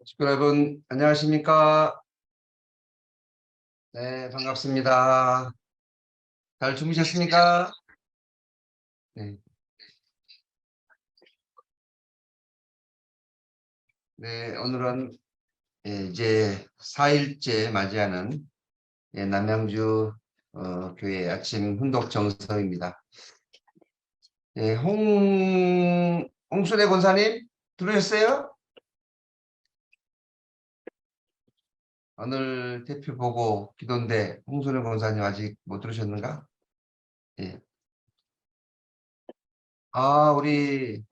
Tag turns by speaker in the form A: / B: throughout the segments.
A: 식구 여러분, 안녕하십니까? 네, 반갑습니다. 잘 주무셨습니까? 네, 네, 오늘은 이제 4일째 맞이하는 남양주 교회 아침 훈독 정서입니다. 홍순애 권사님, 들으셨어요? 오늘 대표 보고 기도인데 홍순애 권사님 아직 못 들으셨는가? 예. 아, 우리의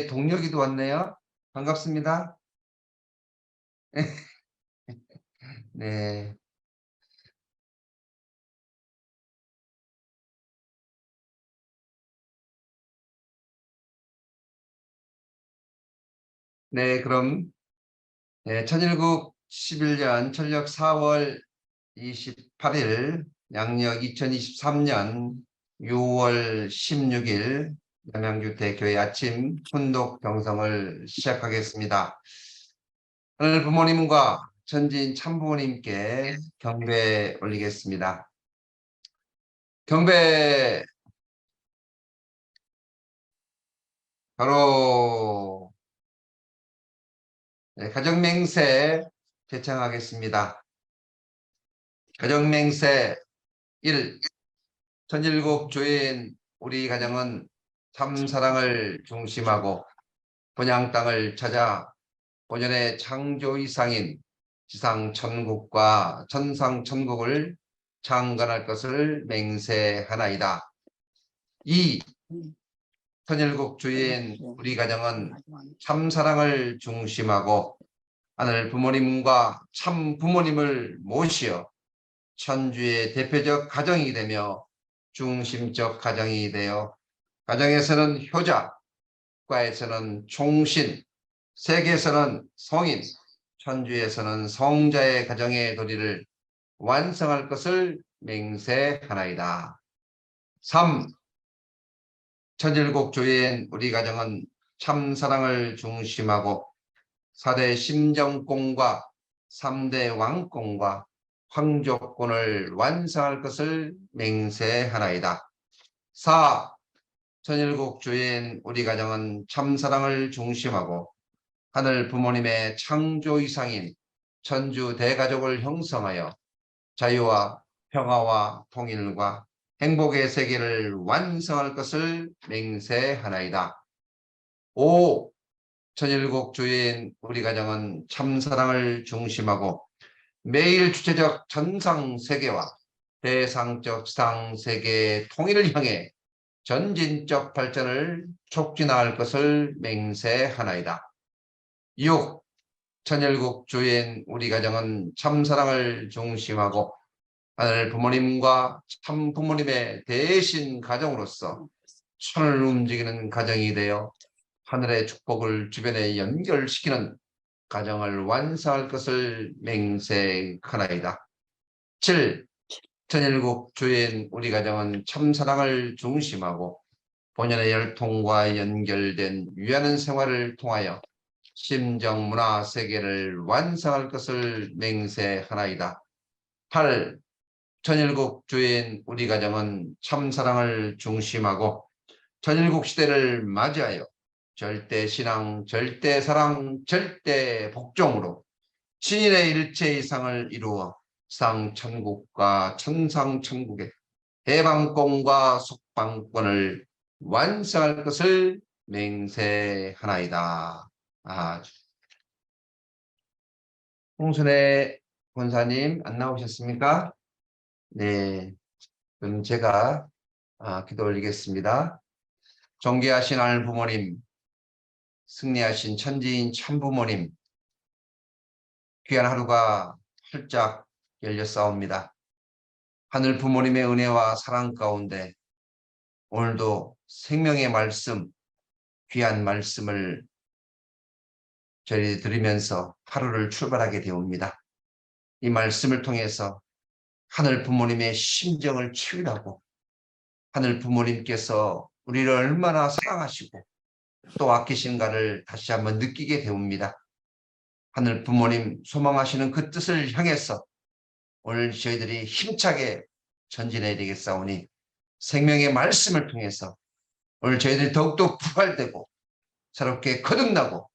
A: 동료기도 왔네요. 반갑습니다. 네. 네, 그럼 천일국 11년 천력 4월 28일 양력 2023년 6월 16일 남양주 대교회 아침 훈독 경성을 시작하겠습니다. 오늘 부모님과 전진 참부모님께 경배 올리겠습니다. 경배 바로 가정맹세 제창하겠습니다. 가정맹세 1. 천일국 주인 우리 가정은 참사랑을 중심하고 본향 땅을 찾아 본연의 창조 이상인 지상 천국과 천상 천국을 창건할 것을 맹세하나이다. 2. 천일국 주인 우리 가정은 참사랑을 중심하고 하늘 부모님과 참 부모님을 모시어 천주의 대표적 가정이 되며 중심적 가정이 되어 가정에서는 효자, 국가에서는 총신, 세계에서는 성인, 천주에서는 성자의 가정의 도리를 완성할 것을 맹세하나이다. 3. 천일국 주인 우리 가정은 참사랑을 중심하고 4대 심정권과 3대 왕권과 황족권을 완성할 것을 맹세하나이다. 4. 천일국 주인 우리 가정은 참사랑을 중심하고 하늘 부모님의 창조 이상인 천주 대가족을 형성하여 자유와 평화와 통일과 행복의 세계를 완성할 것을 맹세하나이다. 5. 천일국 주인 우리 가정은 참사랑을 중심하고 매일 주체적 전상세계와 대상적 지상세계의 통일을 향해 전진적 발전을 촉진할 것을 맹세하나이다. 6. 천일국 주인 우리 가정은 참사랑을 중심하고 하늘 부모님과 참 부모님의 대신 가정으로서 천을 움직이는 가정이 되어 하늘의 축복을 주변에 연결시키는 가정을 완성할 것을 맹세하나이다. 7. 천일국 주인 우리 가정은 참사랑을 중심하고 본연의 열통과 연결된 유하는 생활을 통하여 심정 문화 세계를 완성할 것을 맹세하나이다. 8. 천일국 주인 우리 가정은 참사랑을 중심하고 천일국 시대를 맞이하여 절대신앙, 절대사랑, 절대복종으로 신인의 일체 이상을 이루어 상천국과 천상천국의 해방권과 속방권을 완성할 것을 맹세하나이다. 홍순애 권사님 안 나오셨습니까? 네, 그럼 제가 기도 올리겠습니다. 존귀하신 하늘 부모님, 승리하신 천지인 참부모님, 귀한 하루가 활짝 열렸사옵니다. 하늘 부모님의 은혜와 사랑 가운데 오늘도 생명의 말씀, 귀한 말씀을 저희 들으면서 하루를 출발하게 되옵니다. 이 말씀을 통해서 하늘 부모님의 심정을 치유하고 하늘 부모님께서 우리를 얼마나 사랑하시고 또 아끼신가를 다시 한번 느끼게 되옵니다. 하늘 부모님 소망하시는 그 뜻을 향해서 오늘 저희들이 힘차게 전진해야 되겠사오니 생명의 말씀을 통해서 오늘 저희들이 더욱더 부활되고 새롭게 거듭나고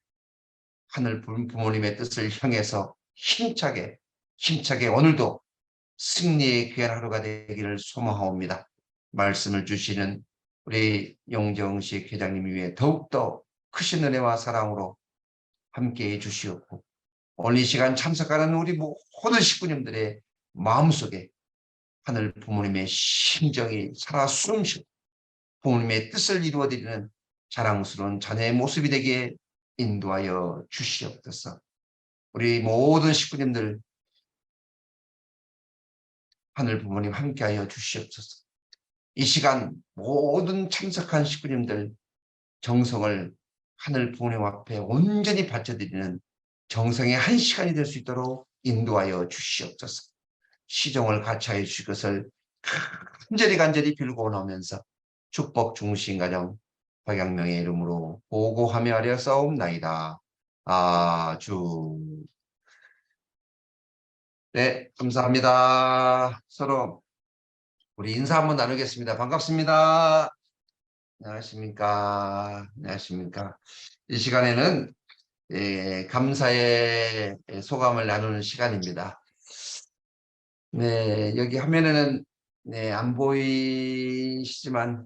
A: 하늘 부모님의 뜻을 향해서 힘차게 오늘도 승리의 귀한 하루가 되기를 소망하옵니다. 말씀을 주시는 우리 용정식 회장님 위해 더욱더 크신 은혜와 사랑으로 함께해 주시옵고 오늘 이 시간 참석하는 우리 모든 식구님들의 마음속에 하늘 부모님의 심정이 살아 숨쉬고 부모님의 뜻을 이루어드리는 자랑스러운 자녀의 모습이 되기에 인도하여 주시옵소서. 우리 모든 식구님들 하늘 부모님 함께하여 주시옵소서. 이 시간 모든 참석한 식구님들 정성을 하늘 부모님 앞에 온전히 바쳐드리는 정성의 한 시간이 될 수 있도록 인도하여 주시옵소서. 시종을 같이하여 주실 것을 간절히 빌고 나오면서 축복 중심 가정 박양명의 이름으로 보고하며 아뢰었사옵나이다. 아주. 네, 감사합니다. 서로 우리 인사 한번 나누겠습니다. 반갑습니다. 안녕하십니까. 안녕하십니까. 이 시간에는 감사의 소감을 나누는 시간입니다. 네, 여기 화면에는 안 보이시지만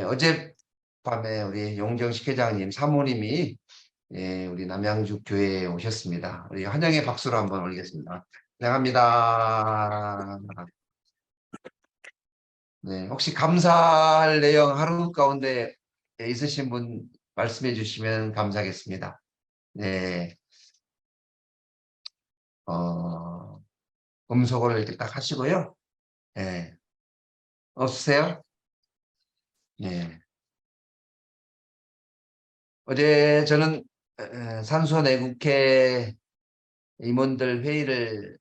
A: 어젯밤에 우리 용정식 회장님 사모님이 우리 남양주 교회에 오셨습니다. 우리 환영의 박수로 한번 올리겠습니다. 환영합니다. 네, 혹시 감사할 내용 하루 가운데 있으신 분 말씀해 주시면 감사하겠습니다. 네, 음소거를 이렇게 딱 하시고요. 네, 없으세요? 네. 어제 저는 산소내국회 임원들 회의를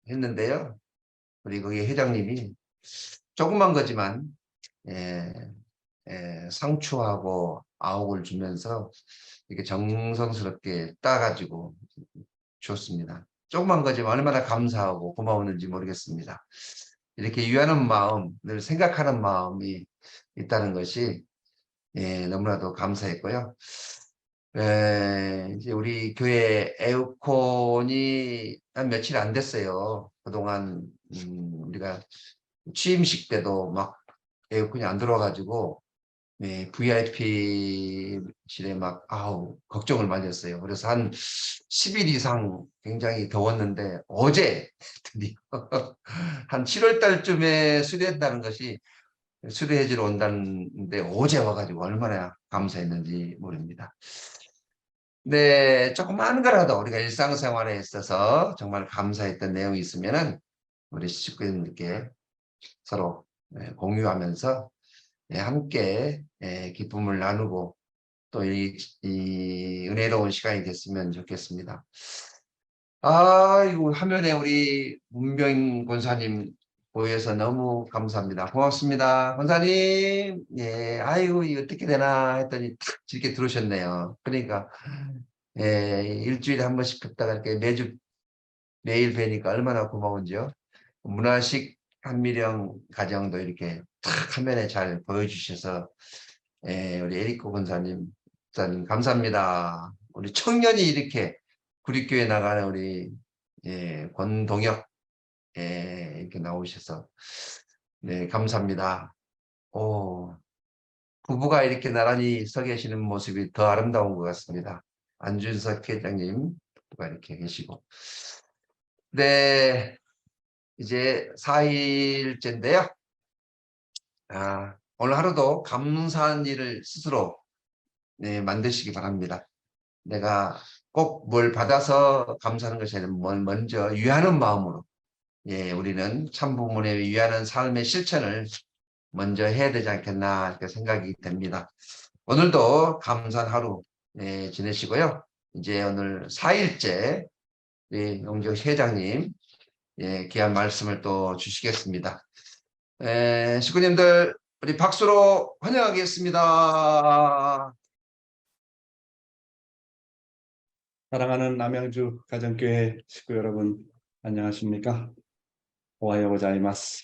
A: 했는데요. 우리 거기 회장님이 조그만 거지만 상추하고 아욱을 주면서 이렇게 정성스럽게 따가지고 줬습니다. 조그만 거지만 얼마나 감사하고 고마웠는지 모르겠습니다. 이렇게 유하는 마음, 늘 생각하는 마음이 있다는 것이 너무나도 감사했고요. 이제 우리 교회 에어컨이 한 며칠 안 됐어요. 그동안 우리가 취임식 때도 막 에어컨이 안 들어와가지고 VIP실에 막 걱정을 많이 했어요. 그래서 한 10일 이상 굉장히 더웠는데 어제 드디어 한 7월 달쯤에 수리한다는 것이 수리해주러 온다는데 어제 와가지고 얼마나 감사했는지 모릅니다. 네, 조그마한 거라도 우리가 일상생활에 있어서 정말 감사했던 내용이 있으면은 우리 식구님들께 서로 공유하면서 함께 기쁨을 나누고 또 이 은혜로운 시간이 됐으면 좋겠습니다. 이거 화면에 우리 문병 권사님 보여서 너무 감사합니다. 고맙습니다. 권사님, 아이고, 이거 어떻게 되나 했더니 탁 이렇게 들어오셨네요. 그러니까, 일주일에 한 번씩 뵙다가 이렇게 매일 뵈니까 얼마나 고마운지요. 문화식 한미령 가정도 이렇게 탁 화면에 잘 보여주셔서, 우리 에리코 권사님, 감사합니다. 우리 청년이 이렇게 구리교회 나가는 우리, 권동혁, 이렇게 나오셔서, 네, 감사합니다. 부부가 이렇게 나란히 서 계시는 모습이 더 아름다운 것 같습니다. 안준석 회장님, 부부가 이렇게 계시고. 네, 이제 4일째인데요. 오늘 하루도 감사한 일을 스스로 만드시기 바랍니다. 내가 꼭 뭘 받아서 감사하는 것이 아니라 먼저 위하는 마음으로 우리는 참부모님을 위하는 삶의 실천을 먼저 해야 되지 않겠나 이렇게 생각이 됩니다. 오늘도 감사한 하루 지내시고요. 이제 오늘 4일째 용정 회장님 귀한 말씀을 또 주시겠습니다. 식구님들 우리 박수로 환영하겠습니다.
B: 사랑하는 남양주 가정교회 식구 여러분, 안녕하십니까? 오하요 고자이마스.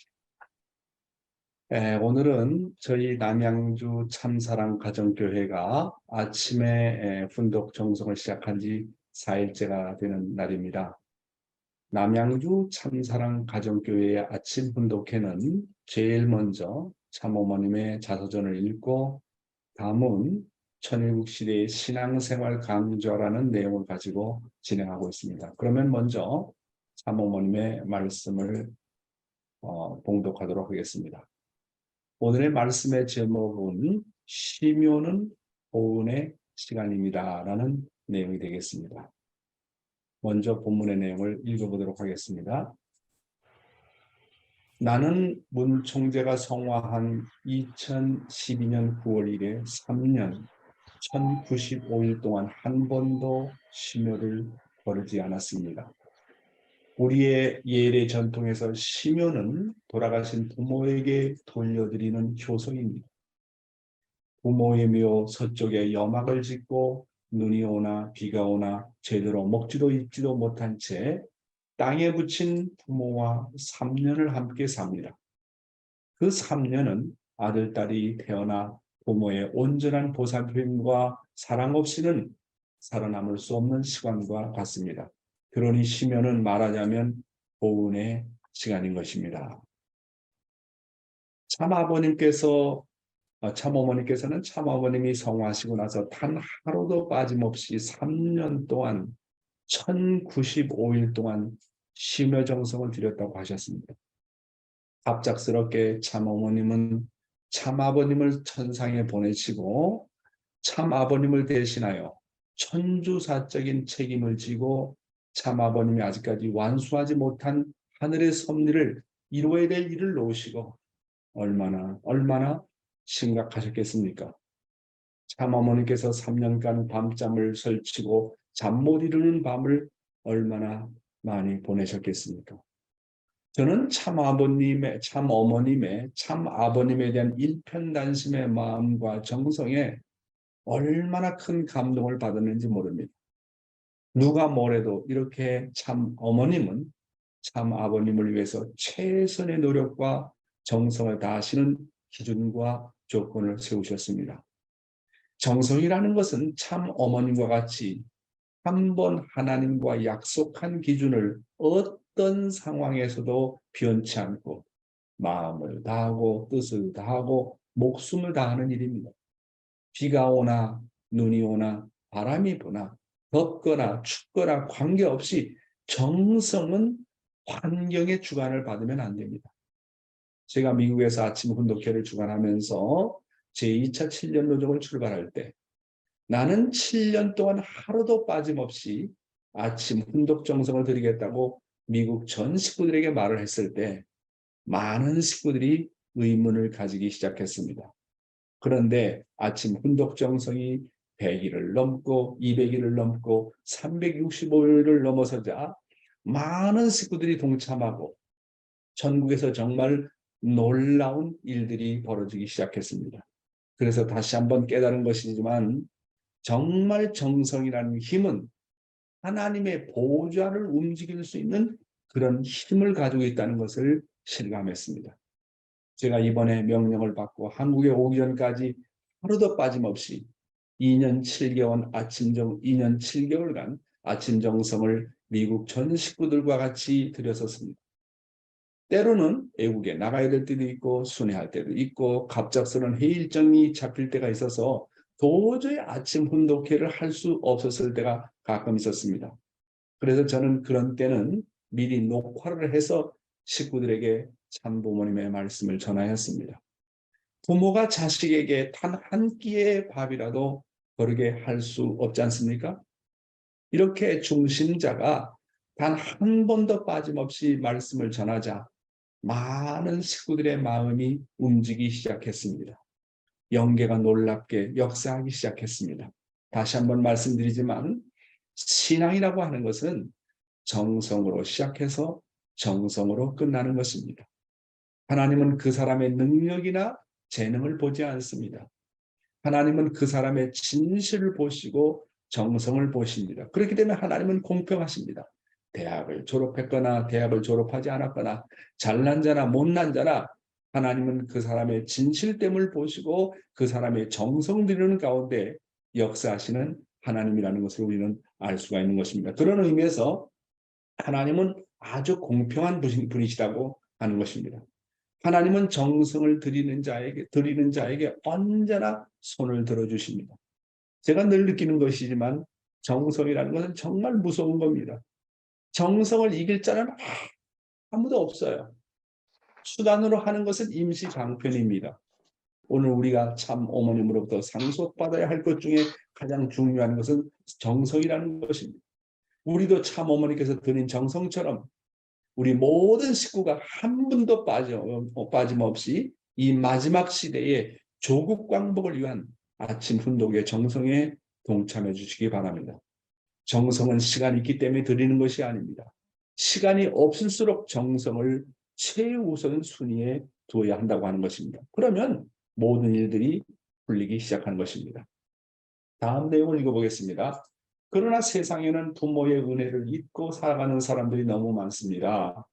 B: 오늘은 저희 남양주 참사랑 가정교회가 아침에 훈독 정성을 시작한 지 4일째가 되는 날입니다. 남양주 참사랑 가정교회의 아침 훈독회는 제일 먼저 참어머님의 자서전을 읽고 다음은 천일국 시대의 신앙생활 강조라는 내용을 가지고 진행하고 있습니다. 그러면 먼저 참어머님의 말씀을 봉독하도록 하겠습니다. 오늘의 말씀의 제목은 쉬면은 보은의 시간입니다 라는 내용이 되겠습니다. 먼저 본문의 내용을 읽어보도록 하겠습니다. 나는 문 총재가 성화한 2012년 9월 1일 3년 1095일 동안 한 번도 심요를 거르지 않았습니다. 우리의 예례 전통에서 심요는 돌아가신 부모에게 돌려드리는 효성입니다. 부모의 묘 서쪽에 여막을 짓고 눈이 오나 비가 오나 제대로 먹지도 입지도 못한 채 땅에 붙인 부모와 3년을 함께 삽니다. 그 3년은 아들, 딸이 태어나 부모의 온전한 보살핌과 사랑 없이는 살아남을 수 없는 시간과 같습니다. 그러니 쉬면은 말하자면 보은의 시간인 것입니다. 참어머님께서는 참어머님이 성화하시고 나서 단 하루도 빠짐없이 3년 동안 1095일 동안 심여 정성을 들였다고 하셨습니다. 갑작스럽게 참어머님은 참아버님을 천상에 보내시고 참아버님을 대신하여 천주사적인 책임을 지고 참아버님이 아직까지 완수하지 못한 하늘의 섭리를 이루어야 될 일을 놓으시고 얼마나 심각하셨겠습니까? 참어머니께서 3년간 밤잠을 설치고 잠 못 이루는 밤을 얼마나 많이 보내셨겠습니까? 저는 참어머님에 대한 일편단심의 마음과 정성에 얼마나 큰 감동을 받았는지 모릅니다. 누가 뭐래도 이렇게 참어머님은 참아버님을 위해서 최선의 노력과 정성을 다하시는 기준과 조건을 세우셨습니다. 정성이라는 것은 참어머님과 같이 한 번 하나님과 약속한 기준을 어떤 상황에서도 변치 않고 마음을 다하고 뜻을 다하고 목숨을 다하는 일입니다. 비가 오나 눈이 오나 바람이 부나 덥거나 춥거나 관계없이 정성은 환경의 주관을 받으면 안 됩니다. 제가 미국에서 아침 훈독회를 주관하면서 제2차 7년 노정을 출발할 때 나는 7년 동안 하루도 빠짐없이 아침 훈독 정성을 드리겠다고 미국 전 식구들에게 말을 했을 때 많은 식구들이 의문을 가지기 시작했습니다. 그런데 아침 훈독 정성이 100일을 넘고 200일을 넘고 365일을 넘어서자 많은 식구들이 동참하고 전국에서 정말 놀라운 일들이 벌어지기 시작했습니다. 그래서 다시 한번 깨달은 것이지만 정말 정성이라는 힘은 하나님의 보좌를 움직일 수 있는 그런 힘을 가지고 있다는 것을 실감했습니다. 제가 이번에 명령을 받고 한국에 오기 전까지 하루도 빠짐없이 2년 7개월간 아침 정성을 미국 전 식구들과 같이 들였었습니다. 때로는 외국에 나가야 될 때도 있고 순회할 때도 있고 갑작스러운 회의 일정이 잡힐 때가 있어서 도저히 아침 훈독회를 할 수 없었을 때가 가끔 있었습니다. 그래서 저는 그런 때는 미리 녹화를 해서 식구들에게 참부모님의 말씀을 전하였습니다. 부모가 자식에게 단 한 끼의 밥이라도 거르게 할 수 없지 않습니까? 이렇게 중심자가 단 한 번도 빠짐없이 말씀을 전하자 많은 식구들의 마음이 움직이기 시작했습니다. 영계가 놀랍게 역사하기 시작했습니다. 다시 한번 말씀드리지만 신앙이라고 하는 것은 정성으로 시작해서 정성으로 끝나는 것입니다. 하나님은 그 사람의 능력이나 재능을 보지 않습니다. 하나님은 그 사람의 진실을 보시고 정성을 보십니다. 그렇기 때문에 하나님은 공평하십니다. 대학을 졸업했거나 대학을 졸업하지 않았거나 잘난 자나 못난 자나 하나님은 그 사람의 진실됨을 보시고 그 사람의 정성 들이는 가운데 역사하시는 하나님이라는 것을 우리는 알 수가 있는 것입니다. 그런 의미에서 하나님은 아주 공평한 분이시라고 하는 것입니다. 하나님은 정성을 드리는 자에게 언제나 손을 들어주십니다. 제가 늘 느끼는 것이지만 정성이라는 것은 정말 무서운 겁니다. 정성을 이길 자는 아무도 없어요. 수단으로 하는 것은 임시방편입니다. 오늘 우리가 참 어머님으로부터 상속받아야 할 것 중에 가장 중요한 것은 정성이라는 것입니다. 우리도 참 어머니께서 드린 정성처럼 우리 모든 식구가 한 분도 빠짐없이 이 마지막 시대에 조국 광복을 위한 아침 훈독의 정성에 동참해 주시기 바랍니다. 정성은 시간이 있기 때문에 드리는 것이 아닙니다. 시간이 없을수록 정성을 최우선 순위에 두어야 한다고 하는 것입니다. 그러면 모든 일들이 풀리기 시작하는 것입니다. 다음 내용을 읽어보겠습니다. 그러나 세상에는 부모의 은혜를 잊고 살아가는 사람들이 너무 많습니다.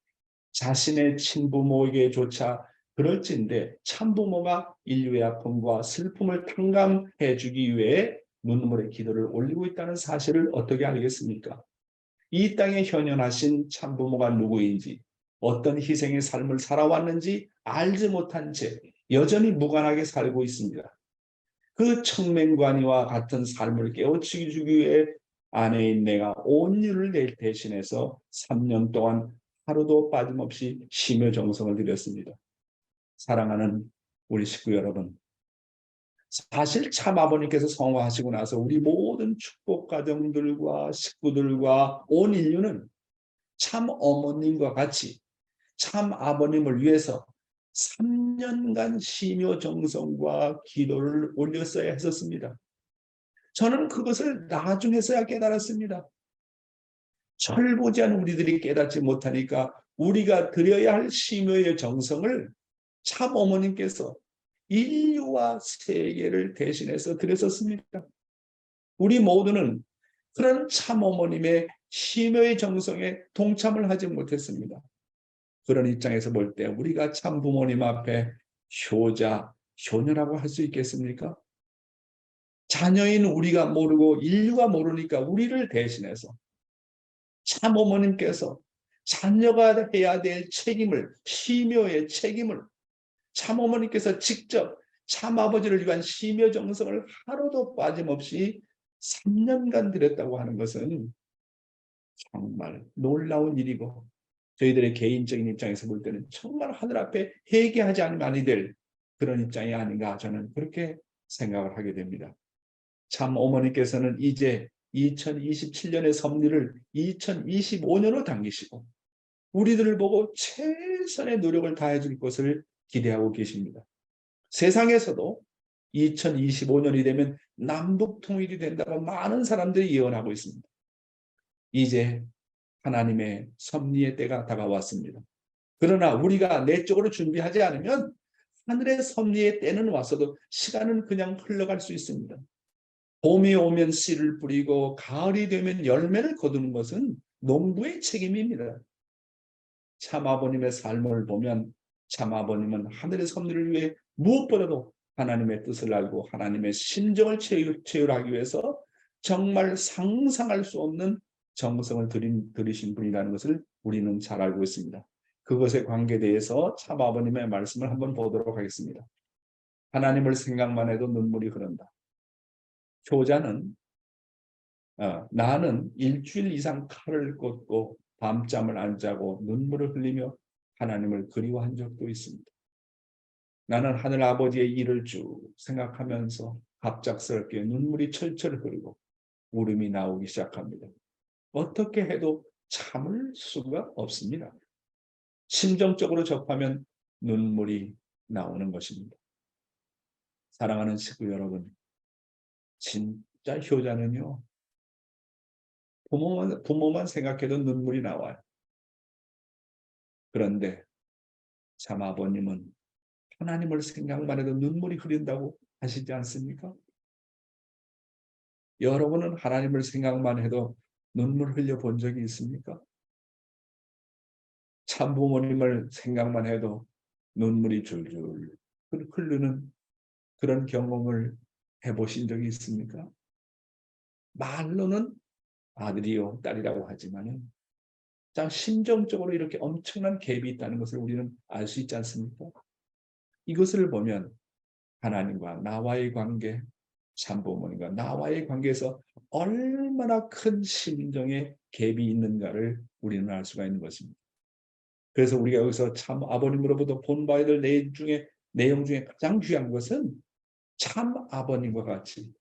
B: 자신의 친부모에게조차 그럴진데 참부모가 인류의 아픔과 슬픔을 탕감해 주기 위해 눈물의 기도를 올리고 있다는 사실을 어떻게 알겠습니까? 이 땅에 현현하신 참부모가 누구인지 어떤 희생의 삶을 살아왔는지 알지 못한 채 여전히 무관하게 살고 있습니다. 그 청맹관이와 같은 삶을 깨우치기 주기 위해 아내인 내가 온 일을 대신해서 3년 동안 하루도 빠짐없이 심혈 정성을 들였습니다. 사랑하는 우리 식구 여러분, 사실 참 아버님께서 성화하시고 나서 우리 모든 축복 가정들과 식구들과 온 인류는 참 어머님과 같이 참 아버님을 위해서 3년간 심요 정성과 기도를 올렸어야 했었습니다. 저는 그것을 나중에서야 깨달았습니다. 철부지한 우리들이 깨닫지 못하니까 우리가 드려야 할 심요의 정성을 참 어머님께서 인류와 세계를 대신해서 드렸었습니다. 우리 모두는 그런 참 어머님의 심요의 정성에 동참을 하지 못했습니다. 그런 입장에서 볼 때 우리가 참 부모님 앞에 효자, 효녀라고 할 수 있겠습니까? 자녀인 우리가 모르고 인류가 모르니까 우리를 대신해서 참 어머님께서 자녀가 해야 될 책임을, 심요의 책임을 참 어머니께서 직접 참 아버지를 위한 심요 정성을 하루도 빠짐없이 3년간 드렸다고 하는 것은 정말 놀라운 일이고 저희들의 개인적인 입장에서 볼 때는 정말 하늘 앞에 회개하지 않으면 아니 될 그런 입장이 아닌가 저는 그렇게 생각을 하게 됩니다. 참 어머니께서는 이제 2027년의 섭리를 2025년으로 당기시고 우리들을 보고 최선의 노력을 다해 줄 것을 기대하고 계십니다. 세상에서도 2025년이 되면 남북 통일이 된다고 많은 사람들이 예언하고 있습니다. 이제 하나님의 섭리의 때가 다가왔습니다. 그러나 우리가 내적으로 준비하지 않으면 하늘의 섭리의 때는 왔어도 시간은 그냥 흘러갈 수 있습니다. 봄이 오면 씨를 뿌리고 가을이 되면 열매를 거두는 것은 농부의 책임입니다. 참 아버님의 삶을 보면 참 아버님은 하늘의 섭리를 위해 무엇보다도 하나님의 뜻을 알고 하나님의 심정을 체휼하기 위해서 정말 상상할 수 없는 정성을 들이신 분이라는 것을 우리는 잘 알고 있습니다. 그것에 관계대해서 참 아버님의 말씀을 한번 보도록 하겠습니다. 하나님을 생각만 해도 눈물이 흐른다. 효자는 나는 일주일 이상 칼을 꽂고 밤잠을 안 자고 눈물을 흘리며 하나님을 그리워한 적도 있습니다. 나는 하늘 아버지의 일을 쭉 생각하면서 갑작스럽게 눈물이 철철 흐르고 울음이 나오기 시작합니다. 어떻게 해도 참을 수가 없습니다. 심정적으로 접하면 눈물이 나오는 것입니다. 사랑하는 식구 여러분, 진짜 효자는요. 부모만 생각해도 눈물이 나와요. 그런데 참 아버님은 하나님을 생각만 해도 눈물이 흐른다고 하시지 않습니까? 여러분은 하나님을 생각만 해도 눈물 흘려 본 적이 있습니까? 참부모님을 생각만 해도 눈물이 줄줄 흐르는 그런 경험을 해보신 적이 있습니까? 말로는 아들이요, 딸이라고 하지만은 참 심정적으로 이렇게 엄청난 갭이 있다는 것을 우리는 알 수 있지 않습니까? 이것을 보면 하나님과 나와의 관계, 참부모님과 나와의 관계에서 얼마나 큰 심정의 갭이 있는가를 우리는 알 수가 있는 것입니다. 그래서 우리가 여기서 참 아버님으로부터 본받아야 될 내용 중에 가장 귀한 것은 참 아버님과 같이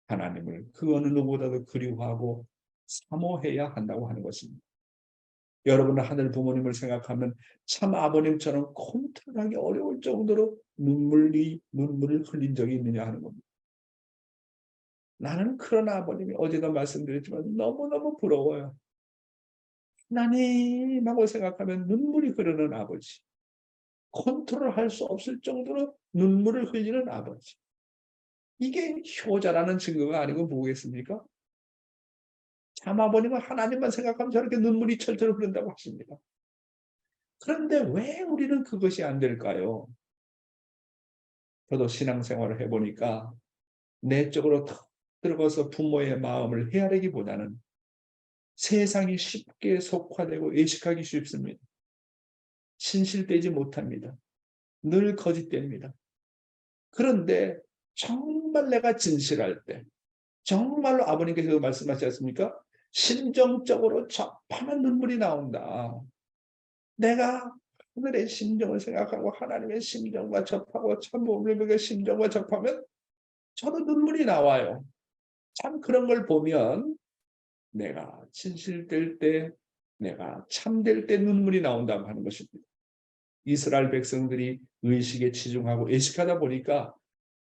B: 하나님을 그 어느 누구보다도 그리워하고 사모해야 한다고 하는 것입니다. 여러분은 하늘 부모님을 생각하면 참 아버님처럼 컨트롤하기 어려울 정도로 눈물을 흘린 적이 있느냐 하는 겁니다. 나는 그런 아버님이 어제도 말씀드렸지만 너무너무 부러워요. 하나님하고 생각하면 눈물이 흐르는 아버지. 컨트롤할 수 없을 정도로 눈물을 흘리는 아버지. 이게 효자라는 증거가 아니고 뭐겠습니까? 참 아버님은 하나님만 생각하면 저렇게 눈물이 철철 흐른다고 하십니다. 그런데 왜 우리는 그것이 안 될까요? 저도 신앙생활을 해보니까 내적으로 턱 들어가서 부모의 마음을 헤아리기보다는 세상이 쉽게 속화되고 의식하기 쉽습니다. 신실되지 못합니다. 늘 거짓됩니다. 그런데 정말 내가 진실할 때 정말로 아버님께서 말씀하시지 않습니까? 심정적으로 접하면 눈물이 나온다. 내가 하늘의 심정을 생각하고 하나님의 심정과 접하고 참부모님의 심정과 접하면 저도 눈물이 나와요. 참 그런 걸 보면 내가 진실될 때, 내가 참될 때 눈물이 나온다고 하는 것입니다. 이스라엘 백성들이 의식에 치중하고 의식하다 보니까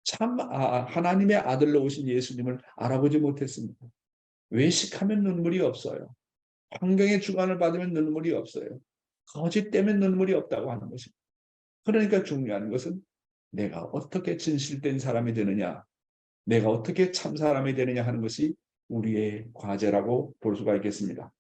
B: 참 하나님의 아들로 오신 예수님을 알아보지 못했습니다. 외식하면 눈물이 없어요. 환경의 주관을 받으면 눈물이 없어요. 거짓 때문에 눈물이 없다고 하는 것입니다. 그러니까 중요한 것은 내가 어떻게 진실된 사람이 되느냐, 내가 어떻게 참 사람이 되느냐 하는 것이 우리의 과제라고 볼 수가 있겠습니다.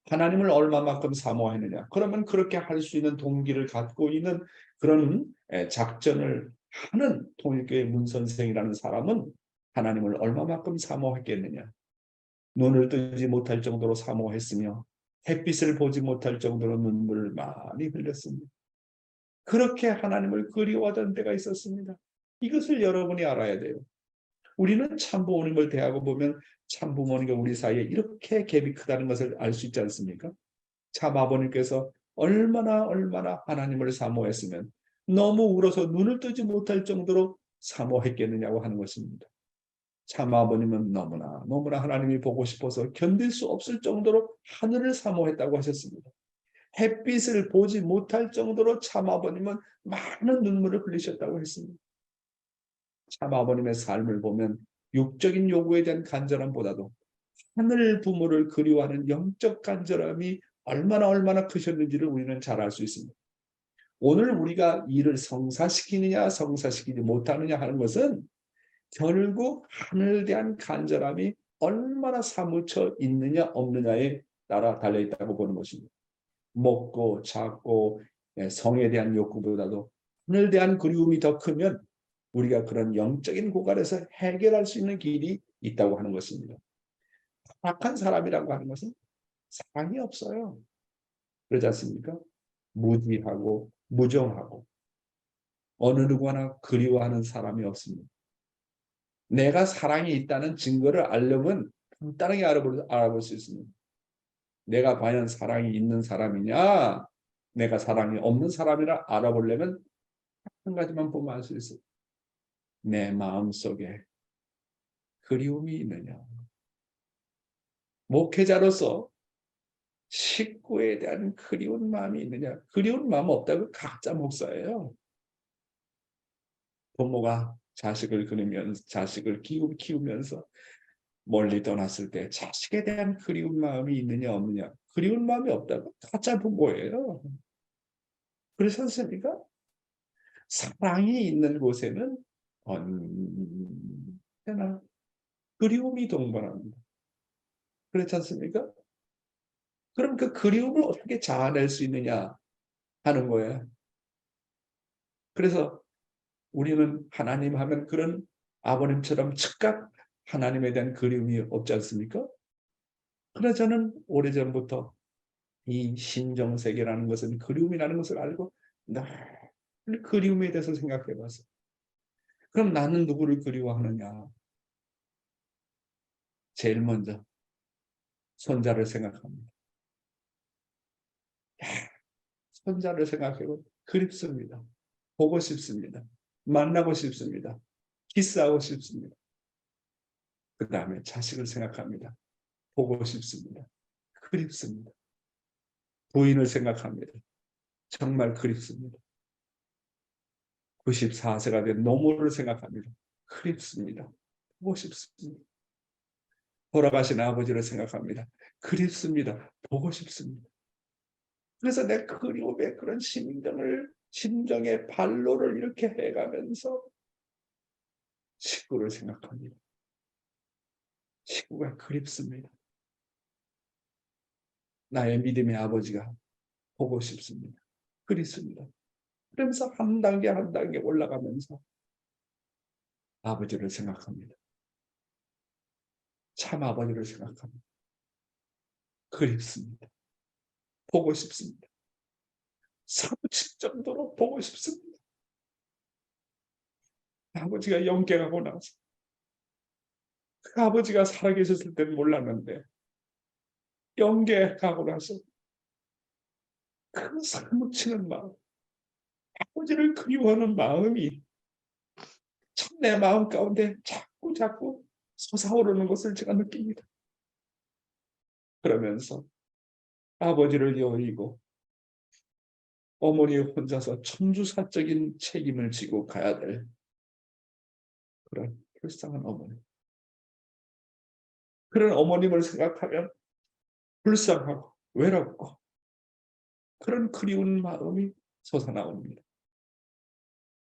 B: 하나님을 얼마만큼 사모하느냐. 그러면 그렇게 할 수 있는 동기를 갖고 있는 그런 작전을 하는 통일교회 문선생이라는 사람은 하나님을 얼마만큼 사모했겠느냐. 눈을 뜨지 못할 정도로 사모했으며 햇빛을 보지 못할 정도로 눈물을 많이 흘렸습니다. 그렇게 하나님을 그리워하던 때가 있었습니다. 이것을 여러분이 알아야 돼요. 우리는 참부모님을 대하고 보면 참부모님과 우리 사이에 이렇게 갭이 크다는 것을 알 수 있지 않습니까? 참아버님께서 얼마나 하나님을 사모했으면 너무 울어서 눈을 뜨지 못할 정도로 사모했겠느냐고 하는 것입니다. 참아버님은 너무나 하나님이 보고 싶어서 견딜 수 없을 정도로 하늘을 사모했다고 하셨습니다. 햇빛을 보지 못할 정도로 참아버님은 많은 눈물을 흘리셨다고 했습니다. 참아버님의 삶을 보면 육적인 요구에 대한 간절함보다도 하늘 부모를 그리워하는 영적 간절함이 얼마나 크셨는지를 우리는 잘 알 수 있습니다. 오늘 우리가 일을 성사시키느냐 성사시키지 못하느냐 하는 것은 결국 하늘에 대한 간절함이 얼마나 사무쳐 있느냐 없느냐에 따라 달려있다고 보는 것입니다. 먹고 자고 성에 대한 욕구보다도 하늘에 대한 그리움이 더 크면 우리가 그런 영적인 고갈에서 해결할 수 있는 길이 있다고 하는 것입니다. 타락한 사람이라고 하는 것은 사랑이 없어요. 그렇지 않습니까? 무지하고 무정하고 어느 누구나 그리워하는 사람이 없습니다. 내가 사랑이 있다는 증거를 알려면 간단하게 알아볼 수 있습니다. 내가 과연 사랑이 있는 사람이냐, 내가 사랑이 없는 사람이라 알아보려면 한 가지만 보면 알 수 있어요. 내 마음속에 그리움이 있느냐. 목회자로서 식구에 대한 그리운 마음이 있느냐. 그리운 마음 없다고 가짜 목사예요. 부모가 자식을 키우면서 멀리 떠났을 때 자식에 대한 그리운 마음이 있느냐 없느냐. 그리운 마음이 없다고 가짜 부모예요. 그렇지 않습니까? 사랑이 있는 곳에는 언제나 그리움이 동반합니다. 그렇지 않습니까? 그럼 그 그리움을 어떻게 자아낼 수 있느냐 하는 거예요. 그래서 우리는 하나님 하면 그런 아버님처럼 즉각 하나님에 대한 그리움이 없지 않습니까? 그래서 저는 오래전부터 이 신정세계라는 것은 그리움이라는 것을 알고 늘 그리움에 대해서 생각해 봤어요. 그럼 나는 누구를 그리워하느냐? 제일 먼저 손자를 생각합니다. 손자를 생각해도 그립습니다. 보고 싶습니다. 만나고 싶습니다. 키스하고 싶습니다. 그 다음에 자식을 생각합니다. 보고 싶습니다. 그립습니다. 부인을 생각합니다. 정말 그립습니다. 94세가 된 노모를 생각합니다. 그립습니다. 보고 싶습니다. 돌아가신 아버지를 생각합니다. 그립습니다. 보고 싶습니다. 그래서 내 그리움의 그런 심정의 발로를 이렇게 해가면서 식구를 생각합니다. 식구가 그립습니다. 나의 믿음의 아버지가 보고 싶습니다. 그립습니다. 그러면서 한 단계 한 단계 올라가면서 아버지를 생각합니다. 참 아버지를 생각합니다. 그립습니다. 보고 싶습니다. 사무칠 정도로 보고 싶습니다. 아버지가 영계하고 나서 그 아버지가 살아계셨을 때는 몰랐는데 영계하고 나서 그 사무치는 마음, 아버지를 그리워하는 마음이 참 내 마음 가운데 자꾸 솟아오르는 것을 제가 느낍니다. 그러면서 아버지를 여의고 어머니 혼자서 천주사적인 책임을 지고 가야 될 그런 불쌍한 어머니. 그런 어머님을 생각하면 불쌍하고 외롭고 그런 그리운 마음이 솟아나옵니다.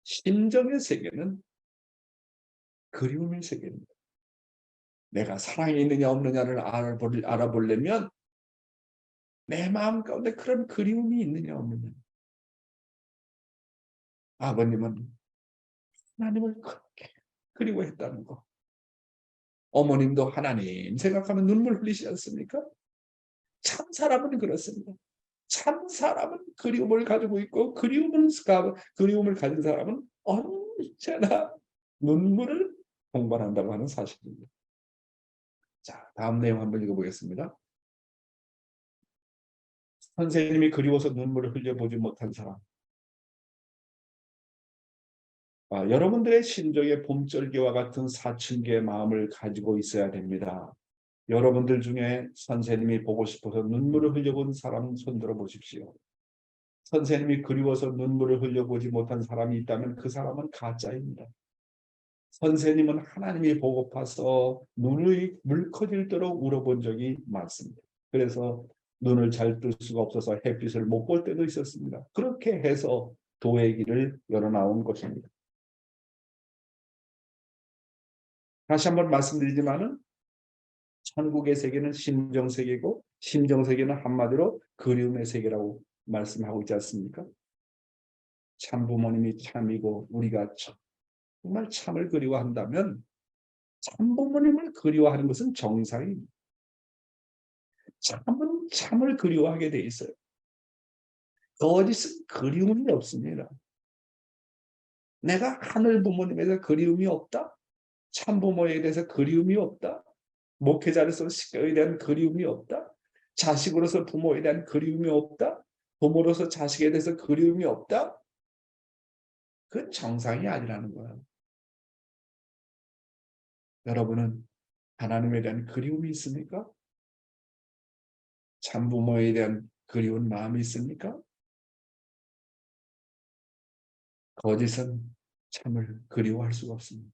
B: 심정의 세계는 그리움의 세계입니다. 내가 사랑이 있느냐 없느냐를 알아보려면 내 마음 가운데 그런 그리움이 있느냐 없느냐. 아버님은 하나님을 그렇게 그리워했다는 거. 어머님도 하나님 생각하면 눈물 흘리지 않습니까? 참 사람은 그렇습니다. 참 사람은 그리움을 가지고 있고 그리움을 가진 사람은 언제나 눈물을 동반한다고 하는 사실입니다. 자, 다음 내용 한번 읽어보겠습니다. 선생님이 그리워서 눈물을 흘려보지 못한 사람. 여러분들의 심정의 봄절기와 같은 사춘기의 마음을 가지고 있어야 됩니다. 여러분들 중에 선생님이 보고 싶어서 눈물을 흘려본 사람 손들어 보십시오. 선생님이 그리워서 눈물을 흘려보지 못한 사람이 있다면 그 사람은 가짜입니다. 선생님은 하나님이 보고파서 눈이 물커질도록 울어본 적이 많습니다. 그래서 눈을 잘 뜰 수가 없어서 햇빛을 못 볼 때도 있었습니다. 그렇게 해서 도의 길을 열어나온 것입니다. 다시 한번 말씀드리지만은 천국의 세계는 심정세계고 심정세계는 한마디로 그리움의 세계라고 말씀하고 있지 않습니까? 참 부모님이 참이고 우리가 정말 참을 그리워한다면 참 부모님을 그리워하는 것은 정상입니다. 참은 참을 그리워하게 돼 있어요. 거짓은 그리움이 없습니다. 내가 하늘 부모님에 대해서 그리움이 없다? 참 부모에 대해서 그리움이 없다? 목회자로서 식구에 대한 그리움이 없다? 자식으로서 부모에 대한 그리움이 없다? 부모로서 자식에 대해서 그리움이 없다? 그건 정상이 아니라는 거예요. 여러분은 하나님에 대한 그리움이 있습니까? 참 부모에 대한 그리운 마음이 있습니까? 거짓은 참을 그리워할 수가 없습니다.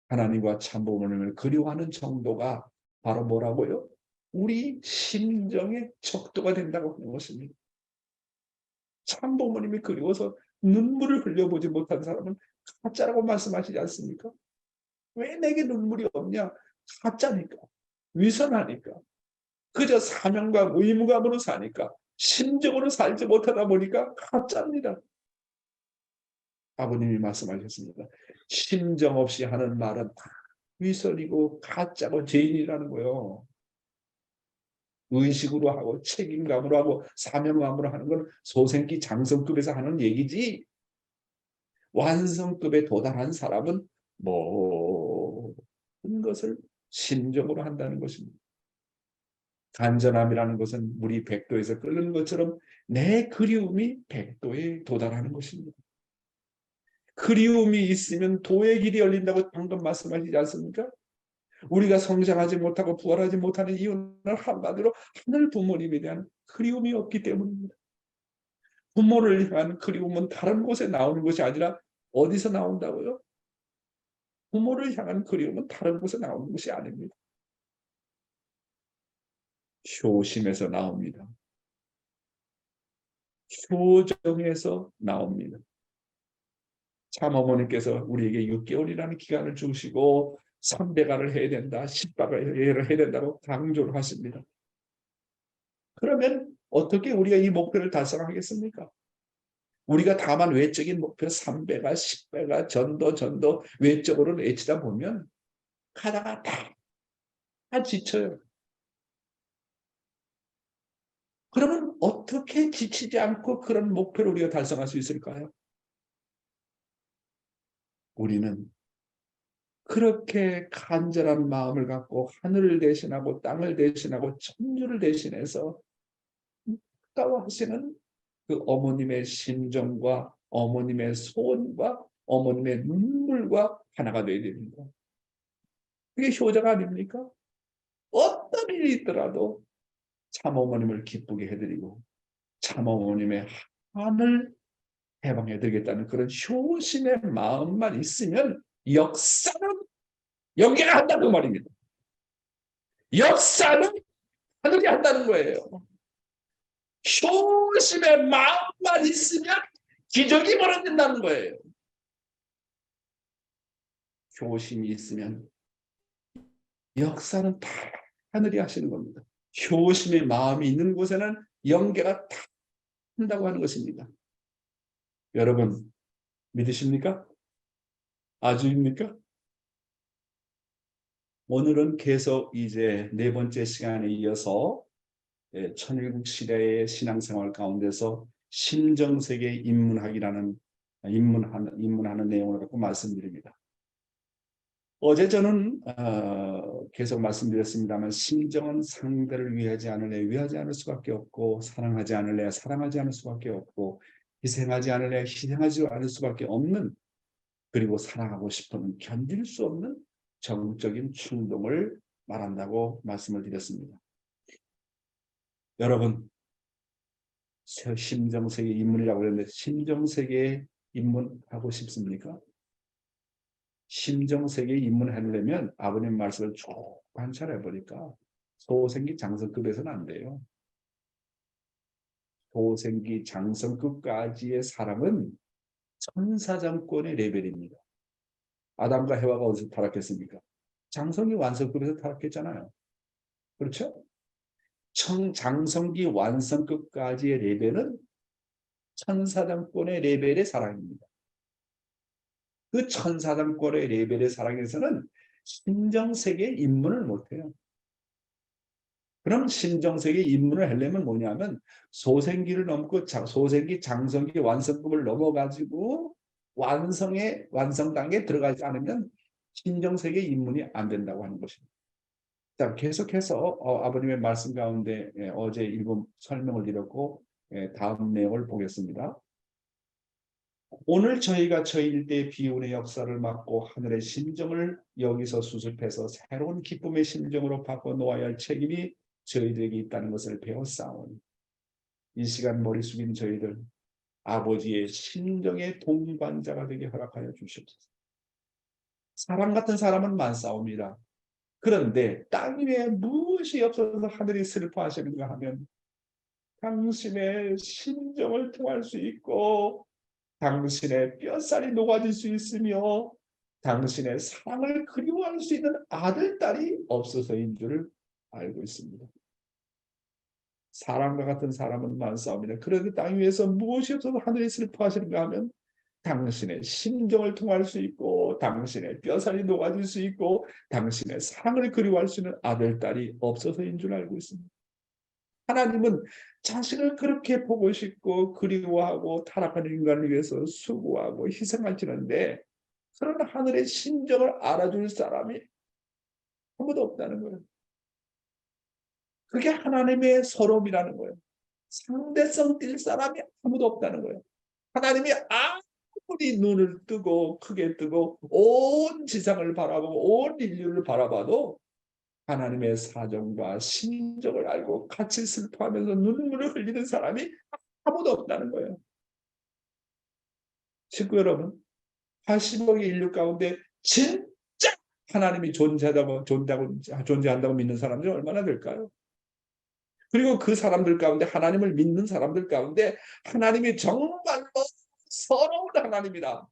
B: 하나님과 참 부모님을 그리워하는 정도가 바로 뭐라고요? 우리 심정의 척도가 된다고 하는 것입니다. 참 부모님이 그리워서 눈물을 흘려보지 못한 사람은 가짜라고 말씀하시지 않습니까? 왜 내게 눈물이 없냐? 가짜니까. 위선하니까. 그저 사명과 의무감으로 사니까. 심정으로 살지 못하다 보니까 가짜입니다. 아버님이 말씀하셨습니다. 심정 없이 하는 말은 다 위선이고 가짜고 죄인이라는 거예요. 의식으로 하고 책임감으로 하고 사명감으로 하는 건 소생기 장성급에서 하는 얘기지. 완성급에 도달한 사람은 모든 것을 심정으로 한다는 것입니다. 간절함이라는 것은 물이 100도에서 끓는 것처럼 내 그리움이 100도에 도달하는 것입니다. 그리움이 있으면 도의 길이 열린다고 방금 말씀하시지 않습니까? 우리가 성장하지 못하고 부활하지 못하는 이유는 한마디로 하늘 부모님에 대한 그리움이 없기 때문입니다. 부모를 향한 그리움은 다른 곳에 나오는 것이 아니라 어디서 나온다고요? 부모를 향한 그리움은 다른 곳에 나오는 것이 아닙니다. 효심에서 나옵니다. 효정에서 나옵니다. 참 어머니께서 우리에게 6개월이라는 기간을 주시고 3배가를 해야 된다, 10배가를 해야 된다고 강조를 하십니다. 그러면 어떻게 우리가 이 목표를 달성하겠습니까? 우리가 다만 외적인 목표 3배가, 10배가, 전도 외적으로 외치다 보면 가다가 다 지쳐요. 그러면 어떻게 지치지 않고 그런 목표를 우리가 달성할 수 있을까요? 우리는 그렇게 간절한 마음을 갖고 하늘을 대신하고 땅을 대신하고 천주를 대신해서 가까워하시는 그 어머님의 심정과 어머님의 소원과 어머님의 눈물과 하나가 되어야 됩니다. 그게 효자가 아닙니까? 어떤 일이 있더라도 참 어머님을 기쁘게 해드리고 참 어머님의 한을 해방해드리겠다는 그런 효심의 마음만 있으면 역사는 연계가 한다는 말입니다. 역사는 하늘이 한다는 거예요. 효심의 마음만 있으면 기적이 벌어진다는 거예요. 효심이 있으면 역사는 다 하늘이 하시는 겁니다. 효심의 마음이 있는 곳에는 연계가 다 한다고 하는 것입니다. 여러분 믿으십니까? 아주입니까? 오늘은 계속 이제 4번째 시간에 이어서 천일국 시대의 신앙생활 가운데서 심정세계 입문학이라는 입문하는 내용을 갖고 말씀드립니다. 어제 저는 계속 말씀드렸습니다만 심정은 상대를 위하지 않을 수밖에 없고 사랑하지 않을래 사랑하지 않을 수밖에 없고 희생하지 않을래 희생하지 않을 수밖에 없는 그리고 사랑하고 싶으면 견딜 수 없는 정적인 충동을 말한다고 말씀을 드렸습니다. 여러분 심정세계 입문이라고 했는데 심정세계에 입문하고 싶습니까? 심정세계에 입문하려면 아버님 말씀을 쭉 관찰해 보니까 소생기 장성급에서는 안 돼요. 소생기 장성급까지의 사람은 천사장권의 레벨입니다. 아담과 해와가 어디서 타락했습니까? 장성기 완성급에서 타락했잖아요. 그렇죠? 장성기 완성급까지의 레벨은 천사장권의 레벨의 사랑입니다. 그 천사장권의 레벨의 사랑에서는 심정세계에 입문을 못해요. 그럼 심정세계에 입문을 하려면 뭐냐면 소생기를 넘고 소생기, 장성기, 완성급을 넘어가지고 완성 단계에 들어가지 않으면 심정세계에 입문이 안 된다고 하는 것입니다. 자, 계속해서 아버님의 말씀 가운데 어제 일부 설명을 드렸고 다음 내용을 보겠습니다. 오늘 저희가 저희 일대의 비운의 역사를 맡고 하늘의 심정을 여기서 수습해서 새로운 기쁨의 심정으로 바꿔놓아야 할 책임이 저희들에게 있다는 것을 배웠사오니 이 시간 머리 숙인 저희들 아버지의 심정의 동반자가 되게 허락하여 주시옵소서. 사람 같은 사람은 많사옵니다. 그런데 땅 위에 무엇이 없어서 하늘이 슬퍼하시는가 하면 당신의 심정을 통할 수 있고 당신의 뼈살이 녹아질 수 있으며 당신의 사랑을 그리워할 수 있는 아들, 딸이 없어서인 줄을 알고 있습니다. 사람과 같은 사람은 많사옵니다. 그런데 땅 위에서 무엇이 없어서 하늘이 슬퍼하시는가 하면 당신의 심정을 통할 수 있고 당신의 뼈살이 녹아질 수 있고 당신의 사랑을 그리워할 수 있는 아들, 딸이 없어서인 줄 알고 있습니다. 하나님은 자신을 그렇게 보고 싶고 그리워하고 타락한 인간을 위해서 수고하고 희생하시는데 그런 하늘의 심정을 알아줄 사람이 아무도 없다는 거예요. 그게 하나님의 서러움이라는 거예요. 상대성 띌 사람이 아무도 없다는 거예요. 하나님이 아무리 눈을 뜨고 크게 뜨고 온 지상을 바라보고 온 인류를 바라봐도 하나님의 사정과 심정을 알고 같이 슬퍼하면서 눈물을 흘리는 사람이 아무도 없다는 거예요. 친구 여러분, 80억의 인류 가운데 진짜 하나님이 존재한다고 믿는 사람들이 얼마나 될까요? 그리고 그 사람들 가운데 하나님을 믿는 사람들 가운데 하나님이 정말로 서러운 하나님이다.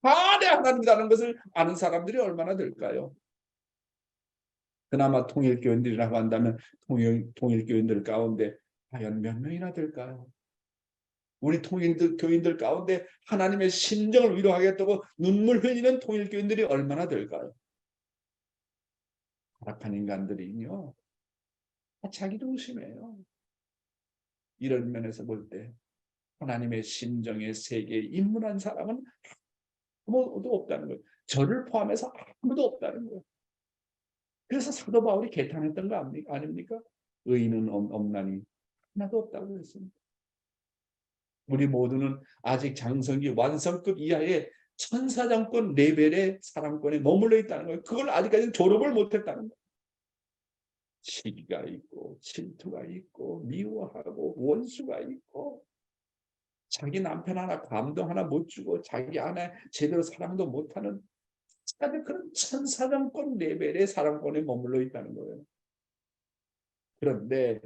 B: 한의 하나님이라는 것을 아는 사람들이 얼마나 될까요? 그나마 통일교인들이라고 한다면 통일교인들 가운데 과연 몇 명이나 될까요? 우리 교인들 가운데 하나님의 심정을 위로하겠다고 눈물 흘리는 통일교인들이 얼마나 될까요? 타락한 인간들이요. 자기 중심이에요. 이런 면에서 볼 때 하나님의 심정의 세계에 입문한 사람은 아무도 없다는 거예요. 저를 포함해서 아무도 없다는 거예요. 그래서 사도 바울이 개탄했던 거 아닙니까? 의인은 없나니 하나도 없다고 했습니다. 우리 모두는 아직 장성기 완성급 이하의 천사장권 레벨의 사랑권에 머물러 있다는 거예요. 그걸 아직까지 졸업을 못했다는 거예요. 시기가 있고 질투가 있고 미워하고 원수가 있고 자기 남편 하나 감동 하나 못 주고 자기 아내 제대로 사랑도 못하는 그런 천사장권 레벨의 사랑권에 머물러 있다는 거예요. 그런데